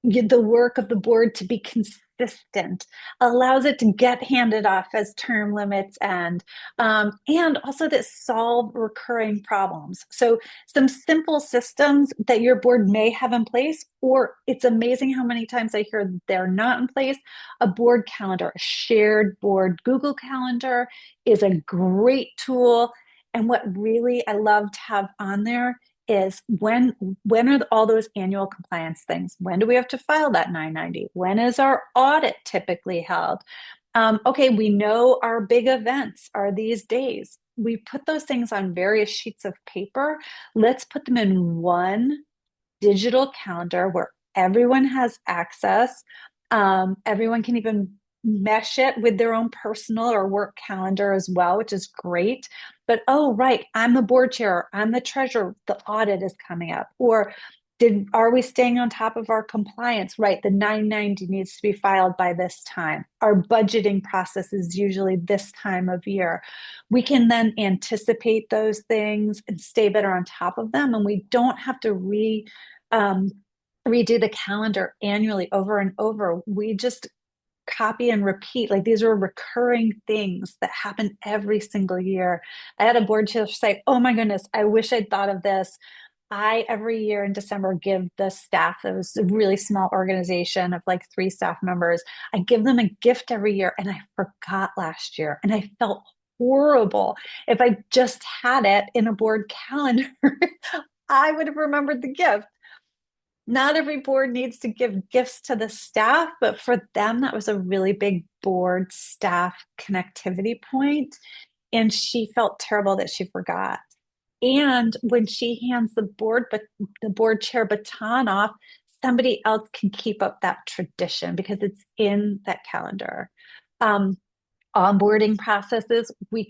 the work of the board to be consistent, allows it to get handed off as term limits and also that solve recurring problems. So some simple systems that your board may have in place, or it's amazing how many times I hear they're not in place. A board calendar, a shared board Google Calendar is a great tool. And what really I love to have on there is when are all those annual compliance things? When do we have to file that 990? When is our audit typically held? Okay, we know our big events are these days. We put those things on various sheets of paper. Let's put them in one digital calendar where everyone has access. Everyone can even mesh it with their own personal or work calendar as well, which is great. But oh, right, I'm the board chair, I'm the treasurer, the audit is coming up. Or are we staying on top of our compliance? Right, the 990 needs to be filed by this time. Our budgeting process is usually this time of year. We can then anticipate those things and stay better on top of them, and we don't have to redo the calendar annually over and over. We just copy and repeat. Like these are recurring things that happen every single year. I had a board chair say, oh my goodness, I wish I'd thought of this. I every year in December give the staff, that was a really small organization of like 3 staff members, I give them a gift every year, and I forgot last year and I felt horrible. If I just had it in a board calendar, I would have remembered the gift. Not every board needs to give gifts to the staff, but for them, that was a really big board staff connectivity point. and she felt terrible that she forgot. And when she hands but the board chair baton off, somebody else can keep up that tradition because it's in that calendar. Um, Onboarding processes, we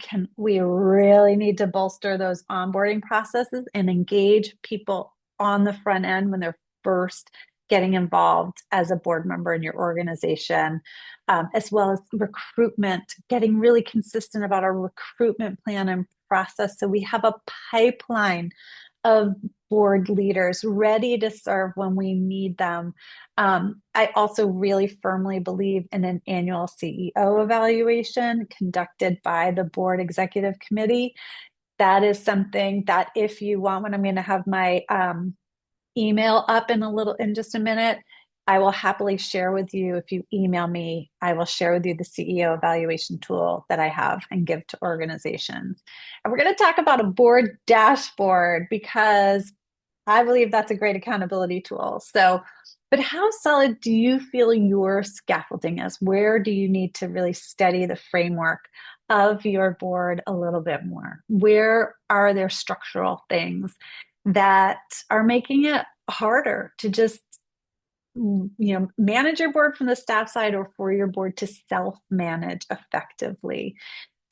really need to bolster those onboarding processes and engage people on the front end when they're first getting involved as a board member in your organization, as well as recruitment, getting really consistent about our recruitment plan and process so we have a pipeline of board leaders ready to serve when we need them. I also really firmly believe in an annual CEO evaluation conducted by the board executive committee. That is something that if you want, when I'm going to have my email up in just a minute, I will happily share with you. If you email me, I will share with you the CEO evaluation tool that I have and give to organizations. And we're going to talk about a board dashboard because I believe that's a great accountability tool. So, but how solid do you feel your scaffolding is? Where do you need to really study the framework of your board a little bit more? Where are there structural things that are making it harder to just manage your board from the staff side or for your board to self-manage effectively?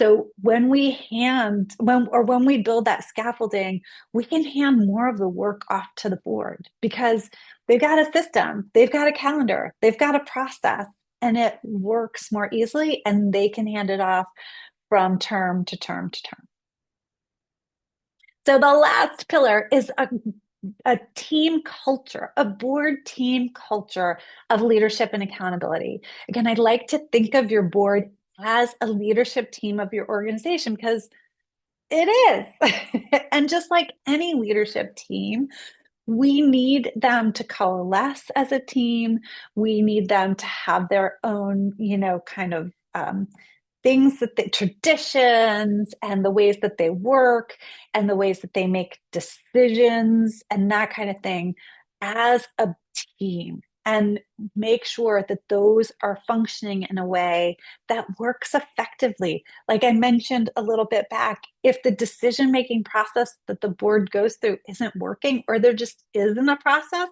So when we build that scaffolding, we can hand more of the work off to the board because they've got a system, they've got a calendar, they've got a process, and it works more easily, and they can hand it off from term to term to term. So the last pillar is a team culture, a board team culture of leadership and accountability. Again, I'd like to think of your board as a leadership team of your organization because it is. And just like any leadership team, we need them to coalesce as a team. We need them to have their own, kind of things traditions and the ways that they work and the ways that they make decisions and that kind of thing as a team, and make sure that those are functioning in a way that works effectively. Like I mentioned a little bit back, if the decision making process that the board goes through isn't working, or there just isn't a process,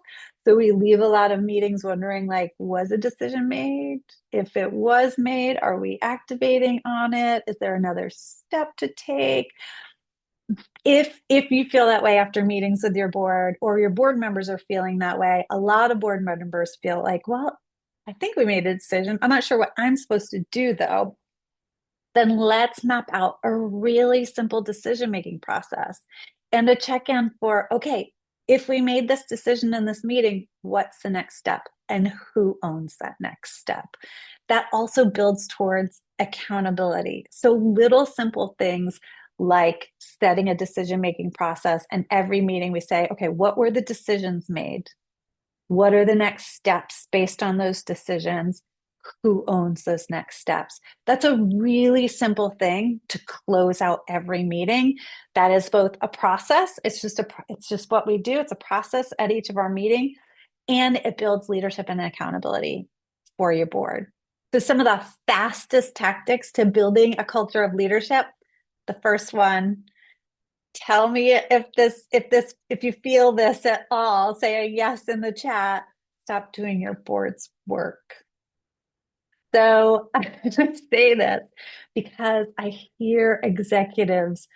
so we leave a lot of meetings wondering, like, was a decision made? If it was made, are we activating on it? Is there another step to take? If you feel that way after meetings with your board, or your board members are feeling that way, a lot of board members feel like, well, I think we made a decision. I'm not sure what I'm supposed to do though. Then let's map out a really simple decision-making process and a check-in for, okay, if we made this decision in this meeting, what's the next step and who owns that next step? That also builds towards accountability. So little simple things like setting a decision-making process, and every meeting we say, okay, what were the decisions made? What are the next steps based on those decisions? Who owns those next steps? That's a really simple thing to close out every meeting. That is both a process. It's just what we do. It's a process at each of our meeting, and it builds leadership and accountability for your board. So some of the fastest tactics to building a culture of leadership. The first one, tell me if you feel this at all, say a yes in the chat. Stop doing your board's work. So I say this because I hear executives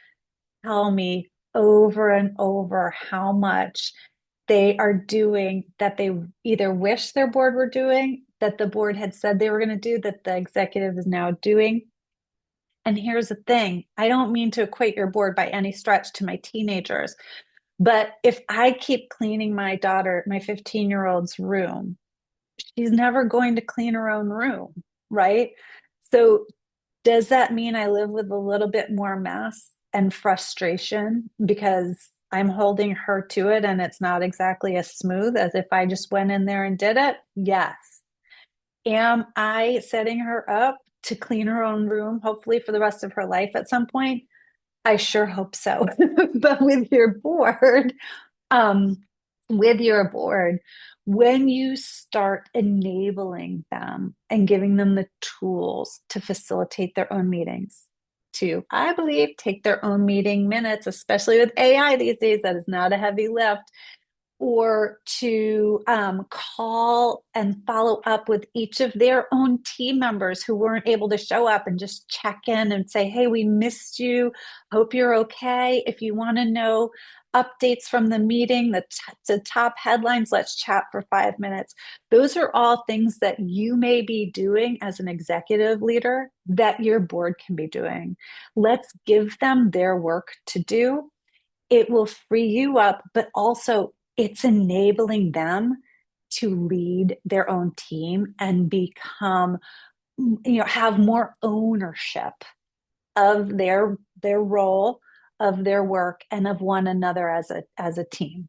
tell me over and over how much they are doing that they either wish their board were doing, that the board had said they were going to do, that the executive is now doing. And here's the thing, I don't mean to equate your board by any stretch to my teenagers, but if I keep cleaning my 15-year-old's room, she's never going to clean her own room, right? So does that mean I live with a little bit more mess and frustration because I'm holding her to it and it's not exactly as smooth as if I just went in there and did it? Yes. Am I setting her up to clean her own room, hopefully for the rest of her life at some point? I sure hope so. But um, with your board, when you start enabling them and giving them the tools to facilitate their own meetings, to, I believe, take their own meeting minutes, especially with AI these days. That is not a heavy lift, or to call and follow up with each of their own team members who weren't able to show up and just check in and say, hey, we missed you. Hope you're okay. If you want to know updates from the meeting, the top headlines, let's chat for 5 minutes. Those are all things that you may be doing as an executive leader that your board can be doing. Let's give them their work to do. It will free you up, but also it's enabling them to lead their own team and become, have more ownership of their role, of their work, and of one another as a team.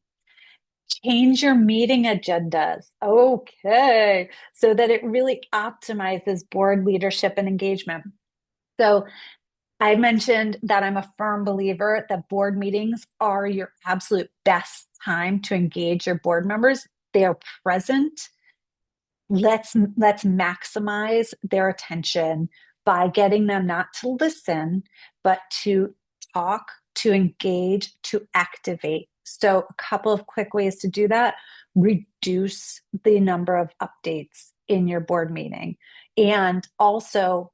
Change your meeting agendas. Okay. So that it really optimizes board leadership and engagement. So I mentioned that I'm a firm believer that board meetings are your absolute best time to engage your board members. They are present. Let's maximize their attention by getting them not to listen, but to talk, to engage, to activate. So a couple of quick ways to do that: reduce the number of updates in your board meeting, and also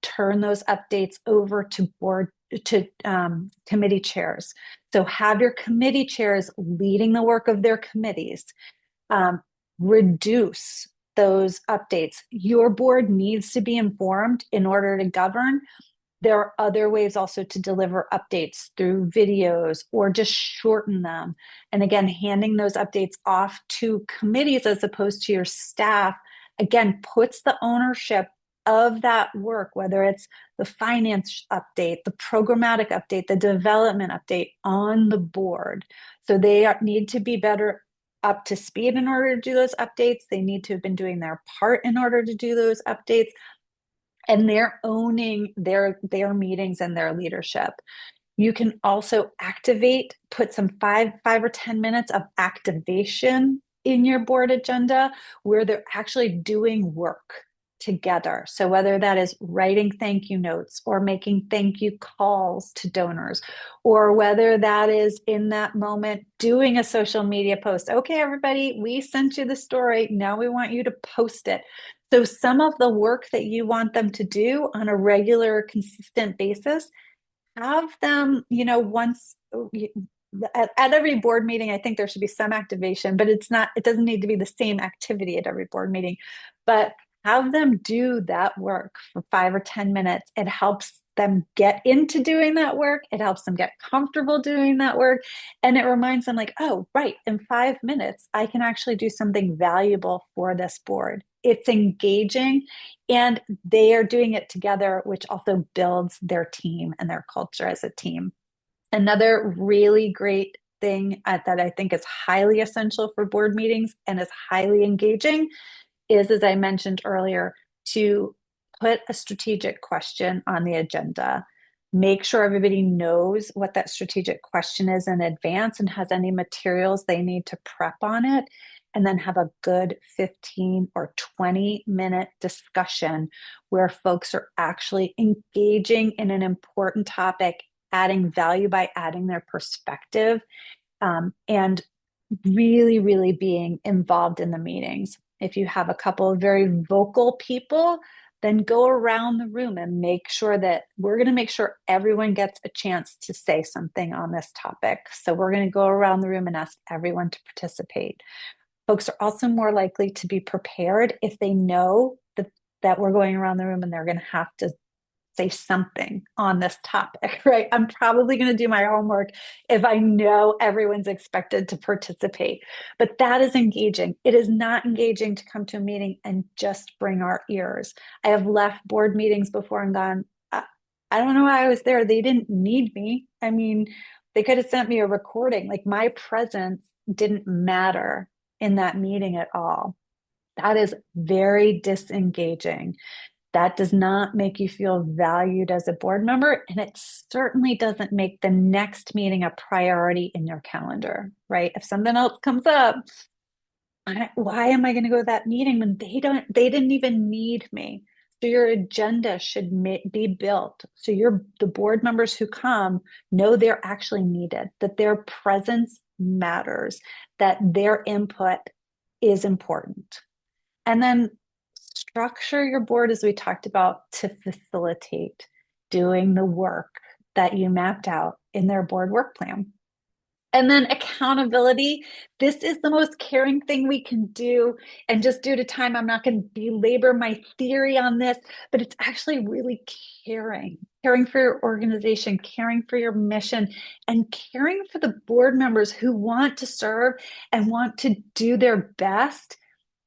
turn those updates over to committee chairs. So have your committee chairs leading the work of their committees. Reduce those updates. Your board needs to be informed in order to govern. There are other ways also to deliver updates through videos or just shorten them. And again, handing those updates off to committees as opposed to your staff, again, puts the ownership of that work, whether it's the finance update, the programmatic update, the development update, on the board. So they need to be better up to speed in order to do those updates. They need to have been doing their part in order to do those updates. And they're owning their meetings and their leadership. You can also activate, put some 5 or 10 minutes of activation in your board agenda where they're actually doing work together. So whether that is writing thank you notes or making thank you calls to donors, or whether that is in that moment doing a social media post. Okay, everybody, we sent you the story. Now we want you to post it. So some of the work that you want them to do on a regular, consistent basis, have them, once at every board meeting. I think there should be some activation, but it doesn't need to be the same activity at every board meeting. But have them do that work for 5 or 10 minutes. It helps them get into doing that work. It helps them get comfortable doing that work. And it reminds them, like, oh, right, in 5 minutes, I can actually do something valuable for this board. It's engaging, and they are doing it together, which also builds their team and their culture as a team. Another really great thing that I think is highly essential for board meetings and is highly engaging is, as I mentioned earlier, to put a strategic question on the agenda. Make sure everybody knows what that strategic question is in advance and has any materials they need to prep on it. And then have a good 15 or 20-minute discussion where folks are actually engaging in an important topic, adding value by adding their perspective, and really, really being involved in the meetings. If you have a couple of very vocal people, then go around the room and make sure that we're going to make sure everyone gets a chance to say something on this topic. So we're going to go around the room and ask everyone to participate. Folks are also more likely to be prepared if they know that we're going around the room and they're going to have to say something on this topic, right? I'm probably going to do my homework if I know everyone's expected to participate. But that is engaging. It is not engaging to come to a meeting and just bring our ears. I have left board meetings before and gone, I don't know why I was there. They didn't need me. I mean, they could have sent me a recording. Like, my presence didn't matter in that meeting at all. That is very disengaging. That does not make you feel valued as a board member. And it certainly doesn't make the next meeting a priority in your calendar, right? If something else comes up, why am I going to go to that meeting when they didn't even need me? So your agenda should be built. So the board members who come know they're actually needed, that their presence matters, that their input is important. And then structure your board, as we talked about, to facilitate doing the work that you mapped out in their board work plan. And then accountability. This is the most caring thing we can do. And just due to time, I'm not going to belabor my theory on this, but it's actually really caring for your organization, caring for your mission, and caring for the board members who want to serve and want to do their best.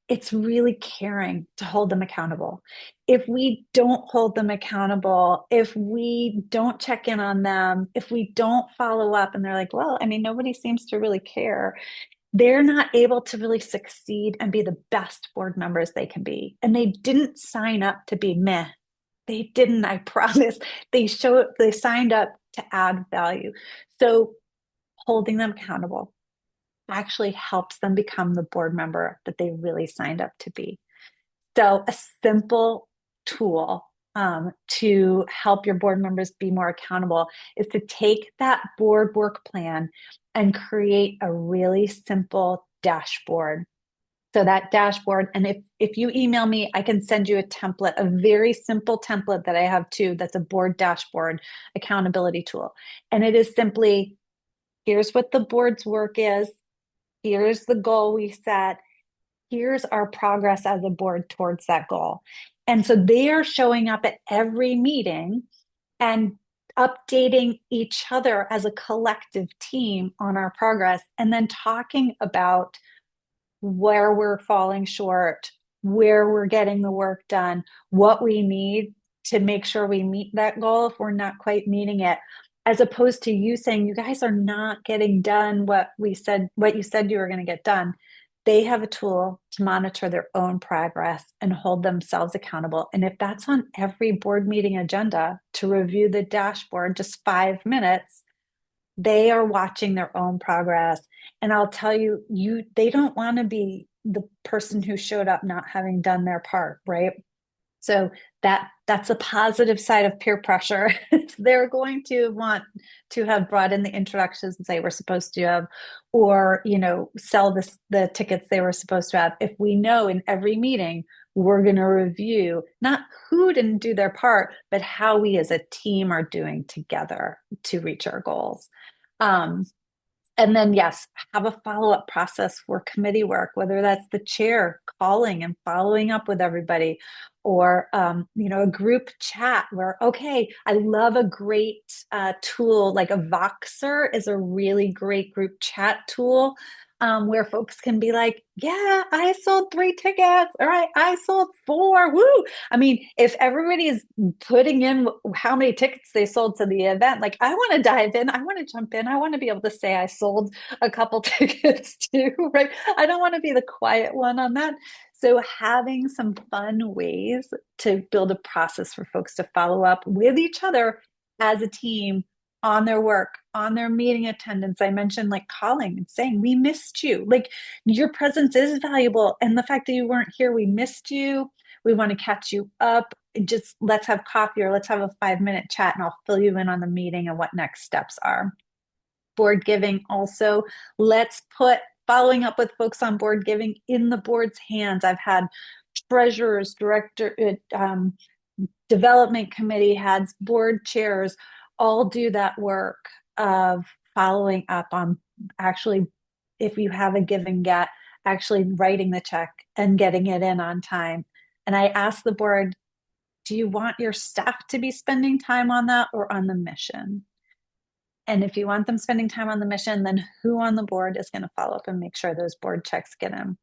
It's really caring to hold them accountable. If we don't hold them accountable, if we don't check in on them, if we don't follow up and they're like, well, I mean, nobody seems to really care, they're not able to really succeed and be the best board members they can be. And they didn't sign up to be meh. They didn't, I promise. They signed up to add value. So holding them accountable actually helps them become the board member that they really signed up to be. So a simple tool to help your board members be more accountable is to take that board work plan and create a really simple dashboard. So that dashboard, and if you email me, I can send you a template, a very simple template that I have too, that's a board dashboard accountability tool. And it is simply, here's what the board's work is, here's the goal we set, here's our progress as a board towards that goal. And so they are showing up at every meeting and updating each other as a collective team on our progress, and then talking about where we're falling short, where we're getting the work done, what we need to make sure we meet that goal if we're not quite meeting it, as opposed to you saying, you guys are not getting done what you said you were going to get done. They have a tool to monitor their own progress and hold themselves accountable. And if that's on every board meeting agenda to review the dashboard, just 5 minutes, they are watching their own progress. And I'll tell you, they don't want to be the person who showed up not having done their part, right? So that's a positive side of peer pressure. They're going to want to have brought in the introductions and say we're supposed to have, or sell the tickets they were supposed to have. If we know in every meeting we're going to review not who didn't do their part, but how we as a team are doing together to reach our goals. And then, yes, have a follow-up process for committee work, whether that's the chair calling and following up with everybody, or a group chat where, okay, I love a great tool like a Voxer is a really great group chat tool where folks can be like, yeah, I sold 3 tickets. All right, I sold 4. Woo! I mean, if everybody is putting in how many tickets they sold to the event, like I want to dive in, I want to jump in, I want to be able to say I sold a couple tickets too, right? I don't want to be the quiet one on that. So having some fun ways to build a process for folks to follow up with each other as a team on their work, on their meeting attendance. I mentioned like calling and saying, we missed you. Like your presence is valuable. And the fact that you weren't here, we missed you. We want to catch you up. Just let's have coffee or let's have a 5-minute chat and I'll fill you in on the meeting and what next steps are. Board giving also, let's put following up with folks on board giving in the board's hands. I've had treasurers, development committee heads, board chairs, all do that work of following up on actually, if you have a give and get, actually writing the check and getting it in on time. And I asked the board, do you want your staff to be spending time on that or on the mission? And if you want them spending time on the mission, then who on the board is going to follow up and make sure those board checks get in?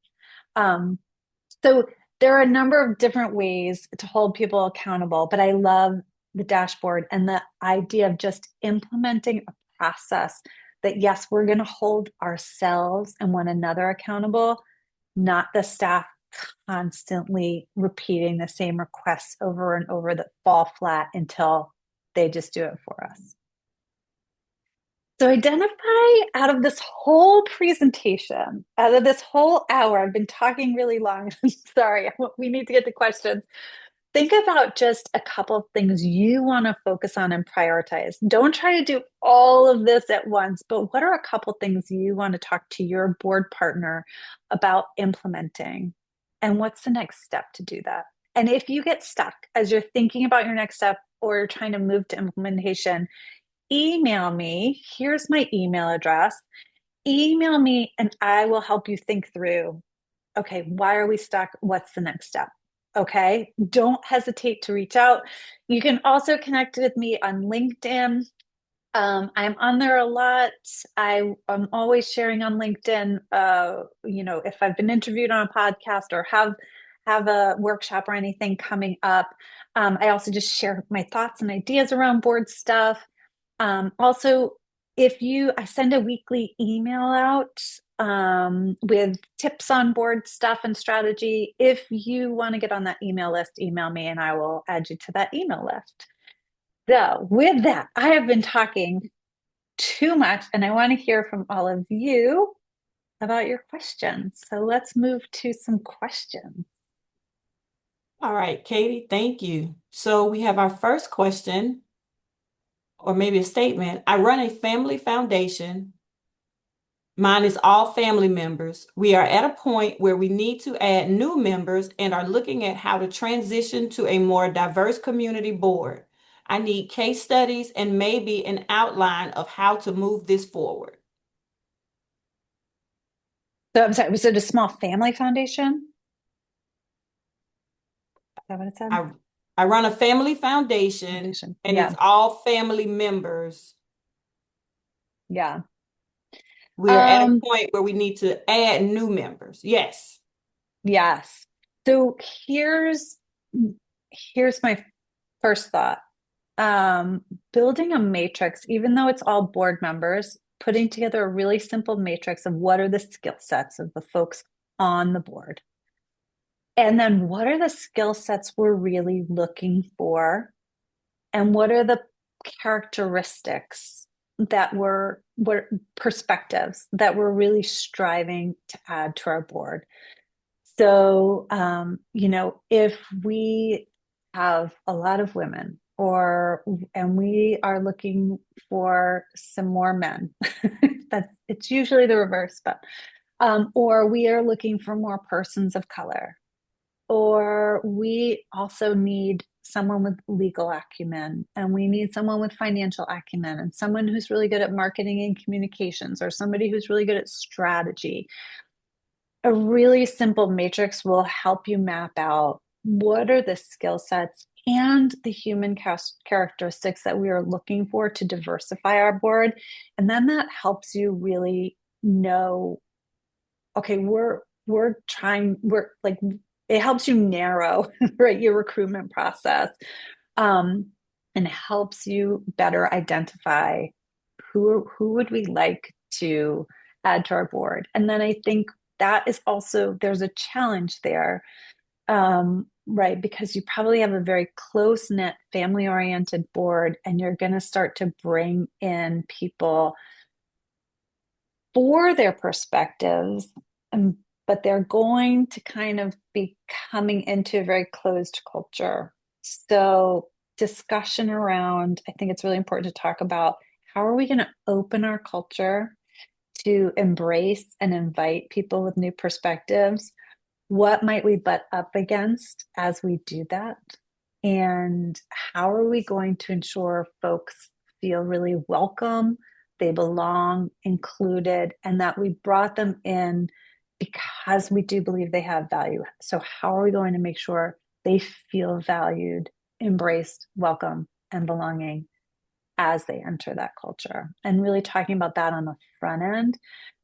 So there are a number of different ways to hold people accountable, but I love the dashboard and the idea of just implementing a process that, yes, we're going to hold ourselves and one another accountable, not the staff constantly repeating the same requests over and over that fall flat until they just do it for us. So identify out of this whole presentation, out of this whole hour, I've been talking really long. I'm sorry, we need to get to questions. think about just a couple of things you want to focus on and prioritize. Don't try to do all of this at once, but what are a couple things you want to talk to your board partner about implementing? And what's the next step to do that? And if you get stuck as you're thinking about your next step or you're trying to move to implementation, email me. Here's my email address. Email me and I will help you think through, okay, why are we stuck? What's the next step? Okay, don't hesitate to reach out. You can also connect with me on LinkedIn. I'm on there a lot. I'm always sharing on LinkedIn. If I've been interviewed on a podcast or have a workshop or anything coming up. I also just share my thoughts and ideas around board stuff. Also, I send a weekly email out with tips on board stuff and strategy. If you want to get on that email list, email me and I will add you to that email list. So, with that, I have been talking too much and I want to hear from all of you about your questions. So, let's move to some questions. All right, Katie, thank you. So we have our first question, or maybe a statement. I run a family foundation. Mine is all family members. We are at a point where we need to add new members and are looking at how to transition to a more diverse community board. I need case studies and maybe an outline of how to move this forward. So, I'm sorry, was it a small family foundation? Is that what it said? I I run a family foundation Foundation. and it's Yeah. all family members. Yeah. We are at a Um, point where we need to add new members. Yes. yes. So here's my first thought. Building a matrix, even though it's all board members, putting together a really simple matrix of what are the skill sets of the folks on the board. And then what are the skill sets we're really looking for? And what are the characteristics that were perspectives that we're really striving to add to our board? So, if we have a lot of women and we are looking for some more men, it's usually the reverse, but, or we are looking for more persons of color, or we also need someone with legal acumen, and we need someone with financial acumen, and someone who's really good at marketing and communications, or somebody who's really good at strategy. A really simple matrix will help you map out what are the skill sets and the human characteristics that we are looking for to diversify our board. And then that helps you really know, okay, we're like, it helps you narrow, right, your recruitment process, um, and helps you better identify who would we like to add to our board. And then I think that is also, there's a challenge there, right? Because you probably have a very close knit, family oriented board, and you're going to start to bring in people for their perspectives, but they're going to kind of be coming into a very closed culture. So, discussion around, I think it's really important to talk about how are we going to open our culture to embrace and invite people with new perspectives? What might we butt up against as we do that? And how are we going to ensure folks feel really welcome, they belong, included, and that we brought them in because we do believe they have value? So, how are we going to make sure they feel valued, embraced, welcome, and belonging as they enter that culture? And really talking about that on the front end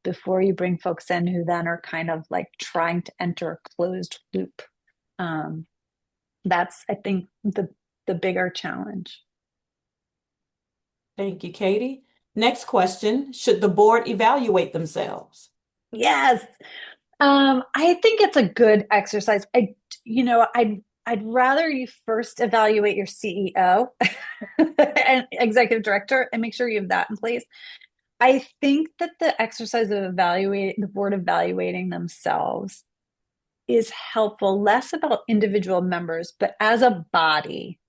before you bring folks in who then are kind of like trying to enter a closed loop. Um, that's, I think, the bigger challenge. Thank you, Katie. Next question. Should the board evaluate themselves? Yes. I think it's a good exercise. I'd rather you first evaluate your CEO and executive director and make sure you have that in place. I think that the exercise of the board evaluating themselves is helpful, less about individual members, but as a body,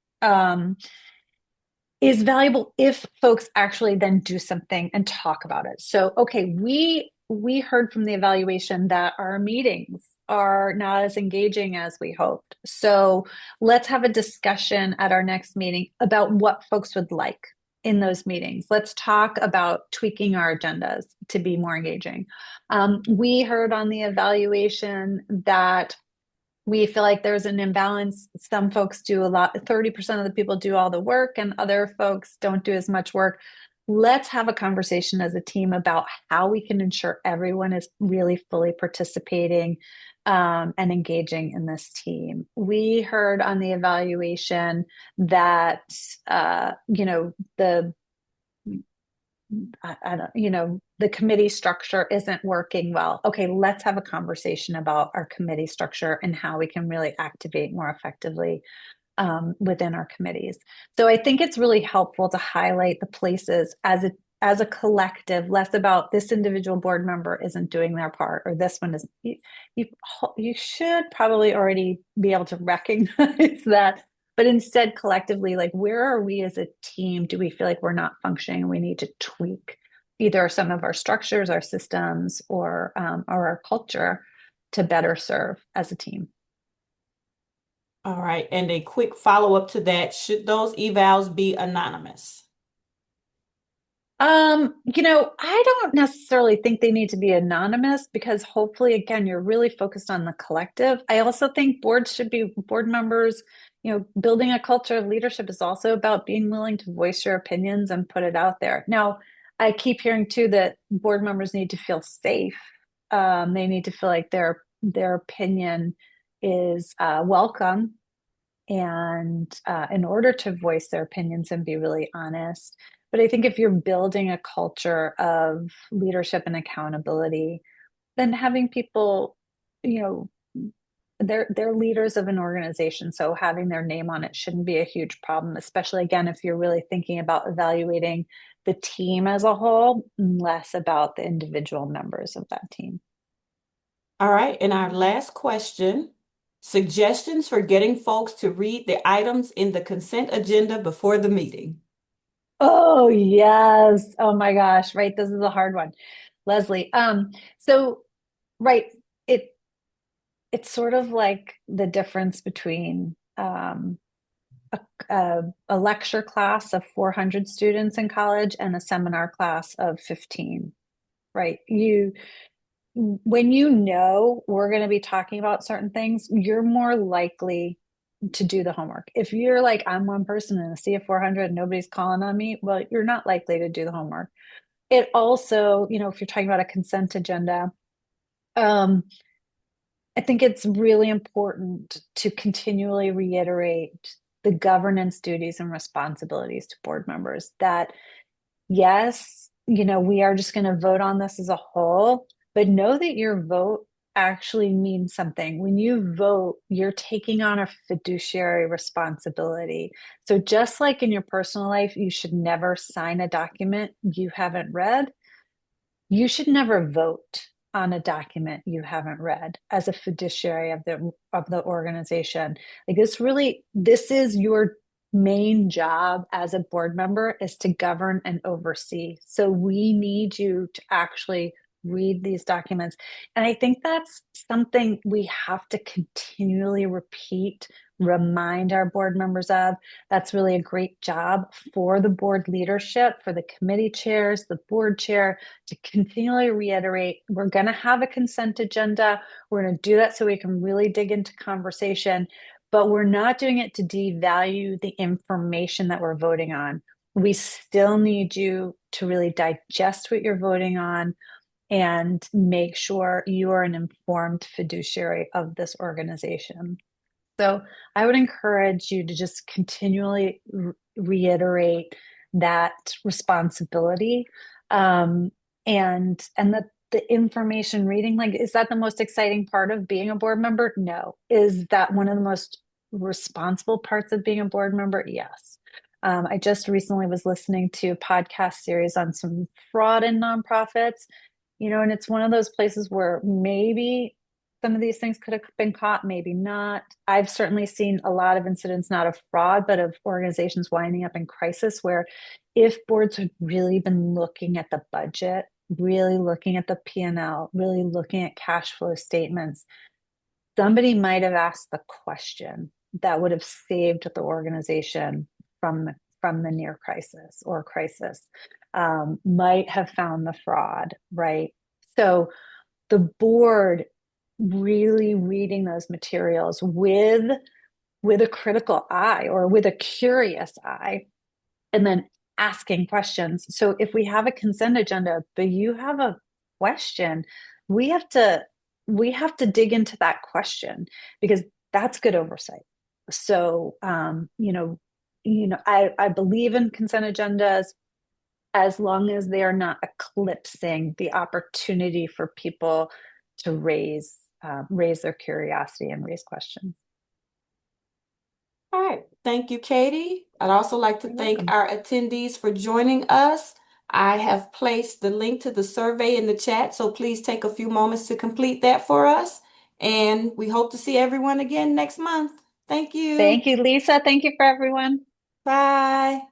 is valuable if folks actually then do something and talk about it. So, okay, we heard from the evaluation that our meetings are not as engaging as we hoped. So let's have a discussion at our next meeting about what folks would like in those meetings. Let's talk about tweaking our agendas to be more engaging. We heard on the evaluation that we feel like there's an imbalance. Some folks do a lot, 30% of the people do all the work, and other folks don't do as much work. Let's have a conversation as a team about how we can ensure everyone is really fully participating and engaging in this team. We heard on the evaluation that, the I don't, the committee structure isn't working well. Okay, let's have a conversation about our committee structure and how we can really activate more effectively within our committees. So I think it's really helpful to highlight the places as a collective, less about this individual board member isn't doing their part or this one is. You should probably already be able to recognize that, but instead collectively, like, where are we as a team? Do we feel like we're not functioning and we need to tweak either some of our structures, our systems, or our culture to better serve as a team? All right. And a quick follow-up to that, should those evals be anonymous? I don't necessarily think they need to be anonymous because hopefully, again, you're really focused on the collective. I also think boards should be board members, building a culture of leadership is also about being willing to voice your opinions and put it out there. Now, I keep hearing too that board members need to feel safe. They need to feel like their opinion is welcome and in order to voice their opinions and be really honest. But I think if you're building a culture of leadership and accountability, then having people, you know, they're leaders of an organization, so having their name on it shouldn't be a huge problem, especially again if you're really thinking about evaluating the team as a whole, less about the individual members of that team. All right. And our last question, suggestions for getting folks to read the items in the consent agenda before the meeting. Oh, yes. Oh my gosh, right. This is a hard one. Leslie. So right, it it's sort of like the difference between a lecture class of 400 students in college and a seminar class of 15, right? When we're going to be talking about certain things, you're more likely to do the homework. If you're like, I'm one person in a sea of 400 and nobody's calling on me, well, you're not likely to do the homework. It also, if you're talking about a consent agenda, um, I think it's really important to continually reiterate the governance duties and responsibilities to board members that yes, we are just going to vote on this as a whole, but know that your vote actually means something. When you vote, you're taking on a fiduciary responsibility. So just like in your personal life, you should never sign a document you haven't read. You should never vote on a document you haven't read as a fiduciary of the organization. Like this is your main job as a board member is to govern and oversee. So we need you to actually read these documents. And I think that's something we have to continually repeat, remind our board members of. That's really a great job for the board leadership, for the committee chairs, the board chair, to continually reiterate, we're going to have a consent agenda. We're going to do that so we can really dig into conversation, but we're not doing it to devalue the information that we're voting on. We still need you to really digest what you're voting on and make sure you are an informed fiduciary of this organization. So I would encourage you to just continually reiterate that responsibility, and that the information reading, like, is that the most exciting part of being a board member? No. Is that one of the most responsible parts of being a board member? Yes. I just recently was listening to a podcast series on some fraud in nonprofits, and it's one of those places where maybe some of these things could have been caught, maybe not. I've certainly seen a lot of incidents, not of fraud, but of organizations winding up in crisis, where if boards had really been looking at the budget, really looking at the P&L, really looking at cash flow statements, somebody might have asked the question that would have saved the organization from the near crisis or crisis, might have found the fraud, right? So the board really reading those materials with a critical eye or with a curious eye, and then asking questions. So if we have a consent agenda, but you have a question, we have to dig into that question, because that's good oversight. So I believe in consent agendas as long as they are not eclipsing the opportunity for people to raise their curiosity and raise questions. All right. Thank you, Katie. I'd also like to You're thank welcome. our attendees for joining us. I have placed the link to the survey in the chat, so please take a few moments to complete that for us. And we hope to see everyone again next month. Thank you. Thank you, Lisa. Thank you for everyone. Bye.